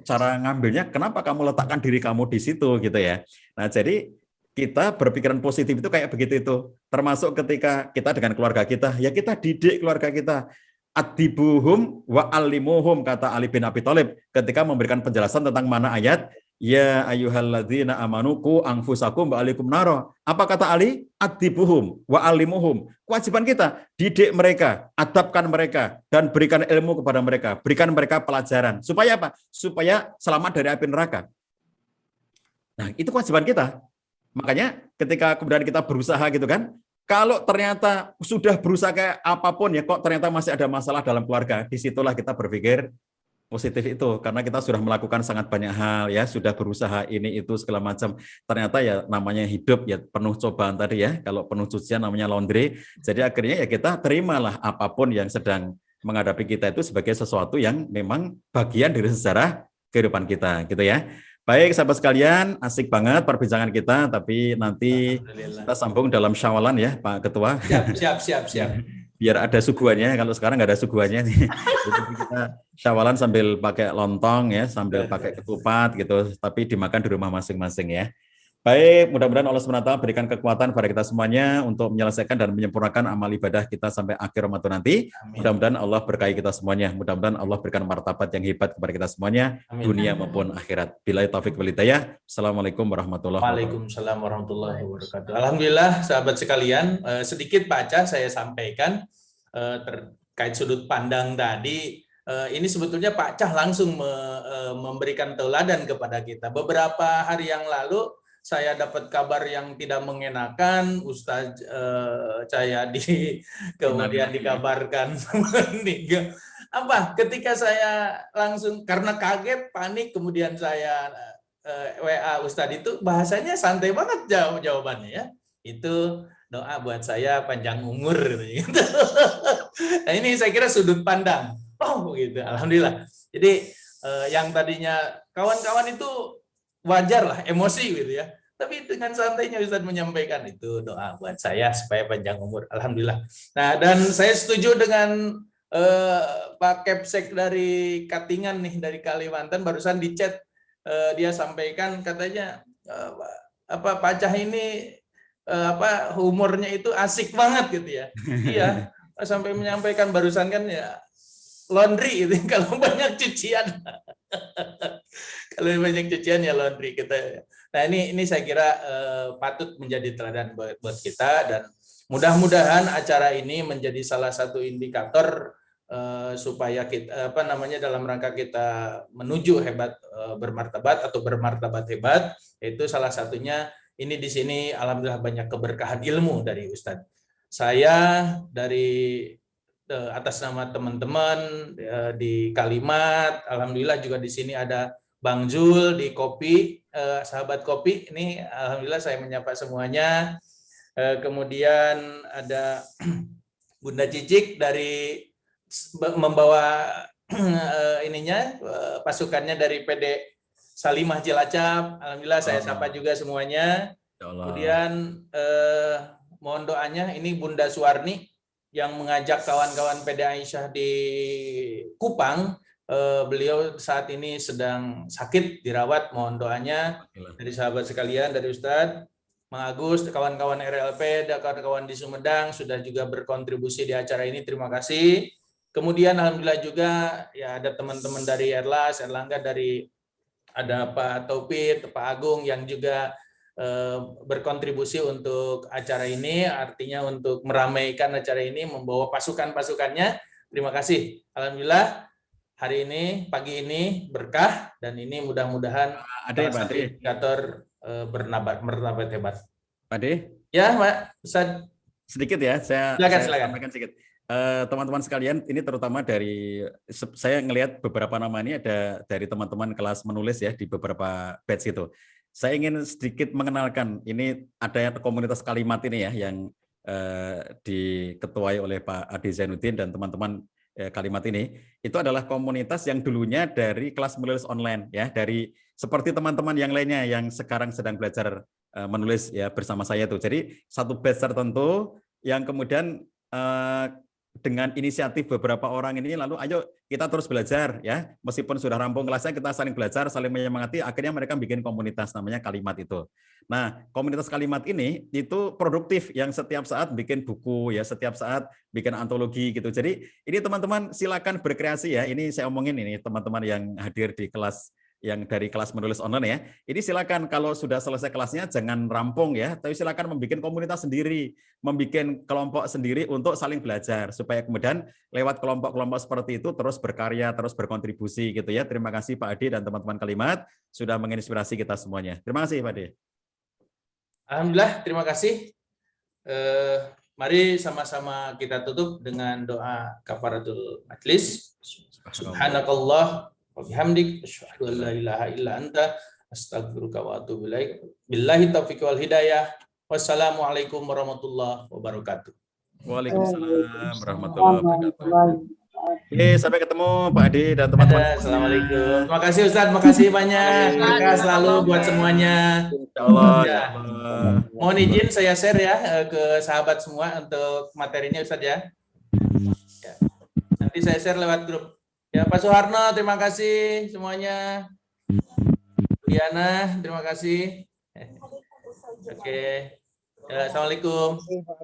cara ngambilnya kenapa kamu letakkan diri kamu di situ gitu ya. Nah jadi kita berpikiran positif itu kayak begitu itu. Termasuk ketika kita dengan keluarga kita, ya kita didik keluarga kita. Adibuhum wa alimuhum, kata Ali bin Abi Thalib ketika memberikan penjelasan tentang mana ayat ya ayyuhalladzina amanuku anfusakum wa alikum naro. Apa kata Ali? Adibuhum wa alimuhum. Kewajiban kita didik mereka, adabkan mereka dan berikan ilmu kepada mereka, berikan mereka pelajaran. Supaya apa? Supaya selamat dari api neraka. Nah, itu kewajiban kita. Makanya ketika kemudian kita berusaha gitu kan, kalau ternyata sudah berusaha kayak apapun ya kok ternyata masih ada masalah dalam keluarga, disitulah kita berpikir positif itu, karena kita sudah melakukan sangat banyak hal ya, sudah berusaha ini itu segala macam. Ternyata ya namanya hidup ya penuh cobaan tadi ya, kalau penuh cucian namanya laundry. Jadi akhirnya ya kita terimalah apapun yang sedang menghadapi kita itu sebagai sesuatu yang memang bagian dari sejarah kehidupan kita gitu ya. Baik sahabat sekalian, asik banget perbincangan kita, tapi nanti kita sambung dalam Syawalan ya Pak Ketua. Siap. Biar ada suguhannya, kalau sekarang nggak ada suguhannya. Jadi kita Syawalan sambil pakai lontong ya, sambil pakai ketupat gitu, tapi dimakan di rumah masing-masing ya. Baik, mudah-mudahan Allah SWT berikan kekuatan pada kita semuanya untuk menyelesaikan dan menyempurnakan amal ibadah kita sampai akhir Ramadan nanti. Mudah-mudahan Allah berkahi kita semuanya. Mudah-mudahan Allah berikan martabat yang hebat kepada kita semuanya, dunia maupun akhirat. Billahi taufik wal hidayah. Assalamualaikum warahmatullahi wabarakatuh. Waalaikumsalam warahmatullahi wabarakatuh. Alhamdulillah sahabat sekalian, sedikit Pak Acah saya sampaikan terkait sudut pandang tadi. Ini sebetulnya Pak Cah langsung memberikan tauladan kepada kita. Beberapa hari yang lalu saya dapat kabar yang tidak mengenakan, Ustadz Cahyadi kemudian dikabarkan meninggal. Ketika saya langsung karena kaget, panik, kemudian saya WA Ustadz itu bahasanya santai banget jawabannya ya. Itu doa buat saya panjang umur gitu. Nah ini saya kira sudut pandang. Oh gitu, alhamdulillah. Jadi yang tadinya kawan-kawan itu wajar lah emosi gitu ya. Tapi dengan santainya Ustadz menyampaikan itu doa buat saya supaya panjang umur. Alhamdulillah. Nah dan saya setuju dengan Pak Kepsek dari Katingan nih, dari Kalimantan, barusan di chat dia sampaikan katanya Pak Cah ini humornya itu asik banget gitu ya. Iya, sampai menyampaikan barusan kan ya laundry itu kalau banyak cucian. Kalau banyak cucian ya laundry kita. Nah, ini saya kira patut menjadi teladan buat kita, dan mudah-mudahan acara ini menjadi salah satu indikator supaya kita dalam rangka kita menuju hebat bermartabat atau bermartabat hebat, yaitu salah satunya ini di sini alhamdulillah banyak keberkahan ilmu dari Ustadz. Saya dari atas nama teman-teman di Kalimat, alhamdulillah juga di sini ada Bang Zul di Kopi, sahabat Kopi, ini alhamdulillah saya menyapa semuanya. Kemudian ada Bunda Cicik dari membawa pasukannya dari PD Salimah Cilacap, alhamdulillah saya sapa juga semuanya. Kemudian mohon doanya ini Bunda Suwarni yang mengajak kawan-kawan PD Aisyah di Kupang. Beliau saat ini sedang sakit dirawat, mohon doanya dari sahabat sekalian, dari Ustadz Mang Agus, kawan-kawan RLP, dan kawan-kawan di Sumedang sudah juga berkontribusi di acara ini, terima kasih. Kemudian alhamdulillah juga ya ada teman-teman dari Erlangga, dari ada Pak Taufik, Pak Agung yang juga berkontribusi untuk acara ini, artinya untuk meramaikan acara ini, membawa pasukan-pasukannya. Terima kasih. Alhamdulillah hari ini, pagi ini berkah, dan ini mudah-mudahan ada indikator bermartabat hebat. Pak De? Ya, Pak Ustaz. Sedikit ya, saya sampaikan sedikit. Teman-teman sekalian, ini terutama dari saya ngelihat beberapa nama ini ada dari teman-teman kelas menulis ya di beberapa batch itu. saya ingin sedikit mengenalkan, ini ada komunitas Kalimat ini ya, yang diketuai oleh Pak Adi Zainuddin dan teman-teman Kalimat ini. Itu adalah komunitas yang dulunya dari kelas menulis online ya, dari seperti teman-teman yang lainnya yang sekarang sedang belajar menulis ya bersama saya tuh. Jadi satu batch tertentu yang kemudian dengan inisiatif beberapa orang ini, lalu ayo kita terus belajar ya, meskipun sudah rampung kelasnya kita saling belajar, saling menyemangati, akhirnya mereka bikin komunitas namanya Kalimat itu. Nah, komunitas Kalimat ini itu produktif, yang setiap saat bikin buku ya, setiap saat bikin antologi gitu. Jadi ini teman-teman silakan berkreasi ya, ini saya omongin ini teman-teman yang hadir di kelas, yang dari kelas menulis online ya, ini silakan kalau sudah selesai kelasnya jangan rampung ya, tapi silakan membuat komunitas sendiri, membuat kelompok sendiri untuk saling belajar, supaya kemudian lewat kelompok-kelompok seperti itu terus berkarya, terus berkontribusi gitu ya. Terima kasih Pak Adi dan teman-teman Kalimat sudah menginspirasi kita semuanya. Terima kasih Pak Adi. Alhamdulillah, terima kasih. Mari sama-sama kita tutup dengan doa kafaratul majlis. Subhanakallah wa bihamdik asyhadu an la ilaha illa anta astaghfiruka wa atubu ilaik. Billahi taufiq wal hidayah. Wassalamualaikum warahmatullahi wabarakatuh. Waalaikumsalam warahmatullahi wabarakatuh. Oke, sampai ketemu Pak Adi dan teman-teman. Assalamualaikum. Terima kasih Ustaz, terima kasih banyak. Berkah selalu buat semuanya. Insyaallah. Ya. Mohon izin saya share ya ke sahabat semua untuk materinya Ustaz ya. Ya. Nanti saya share lewat grup. Ya Pak Soeharno, terima kasih semuanya. Diana, terima kasih. Oke. Ya, Assalamualaikum.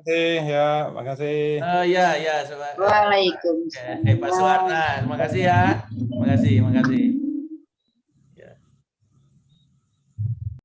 Ya, makasih. Ya. Waalaikumsalam. Pak Soeharno, terima kasih ya. Terima kasih.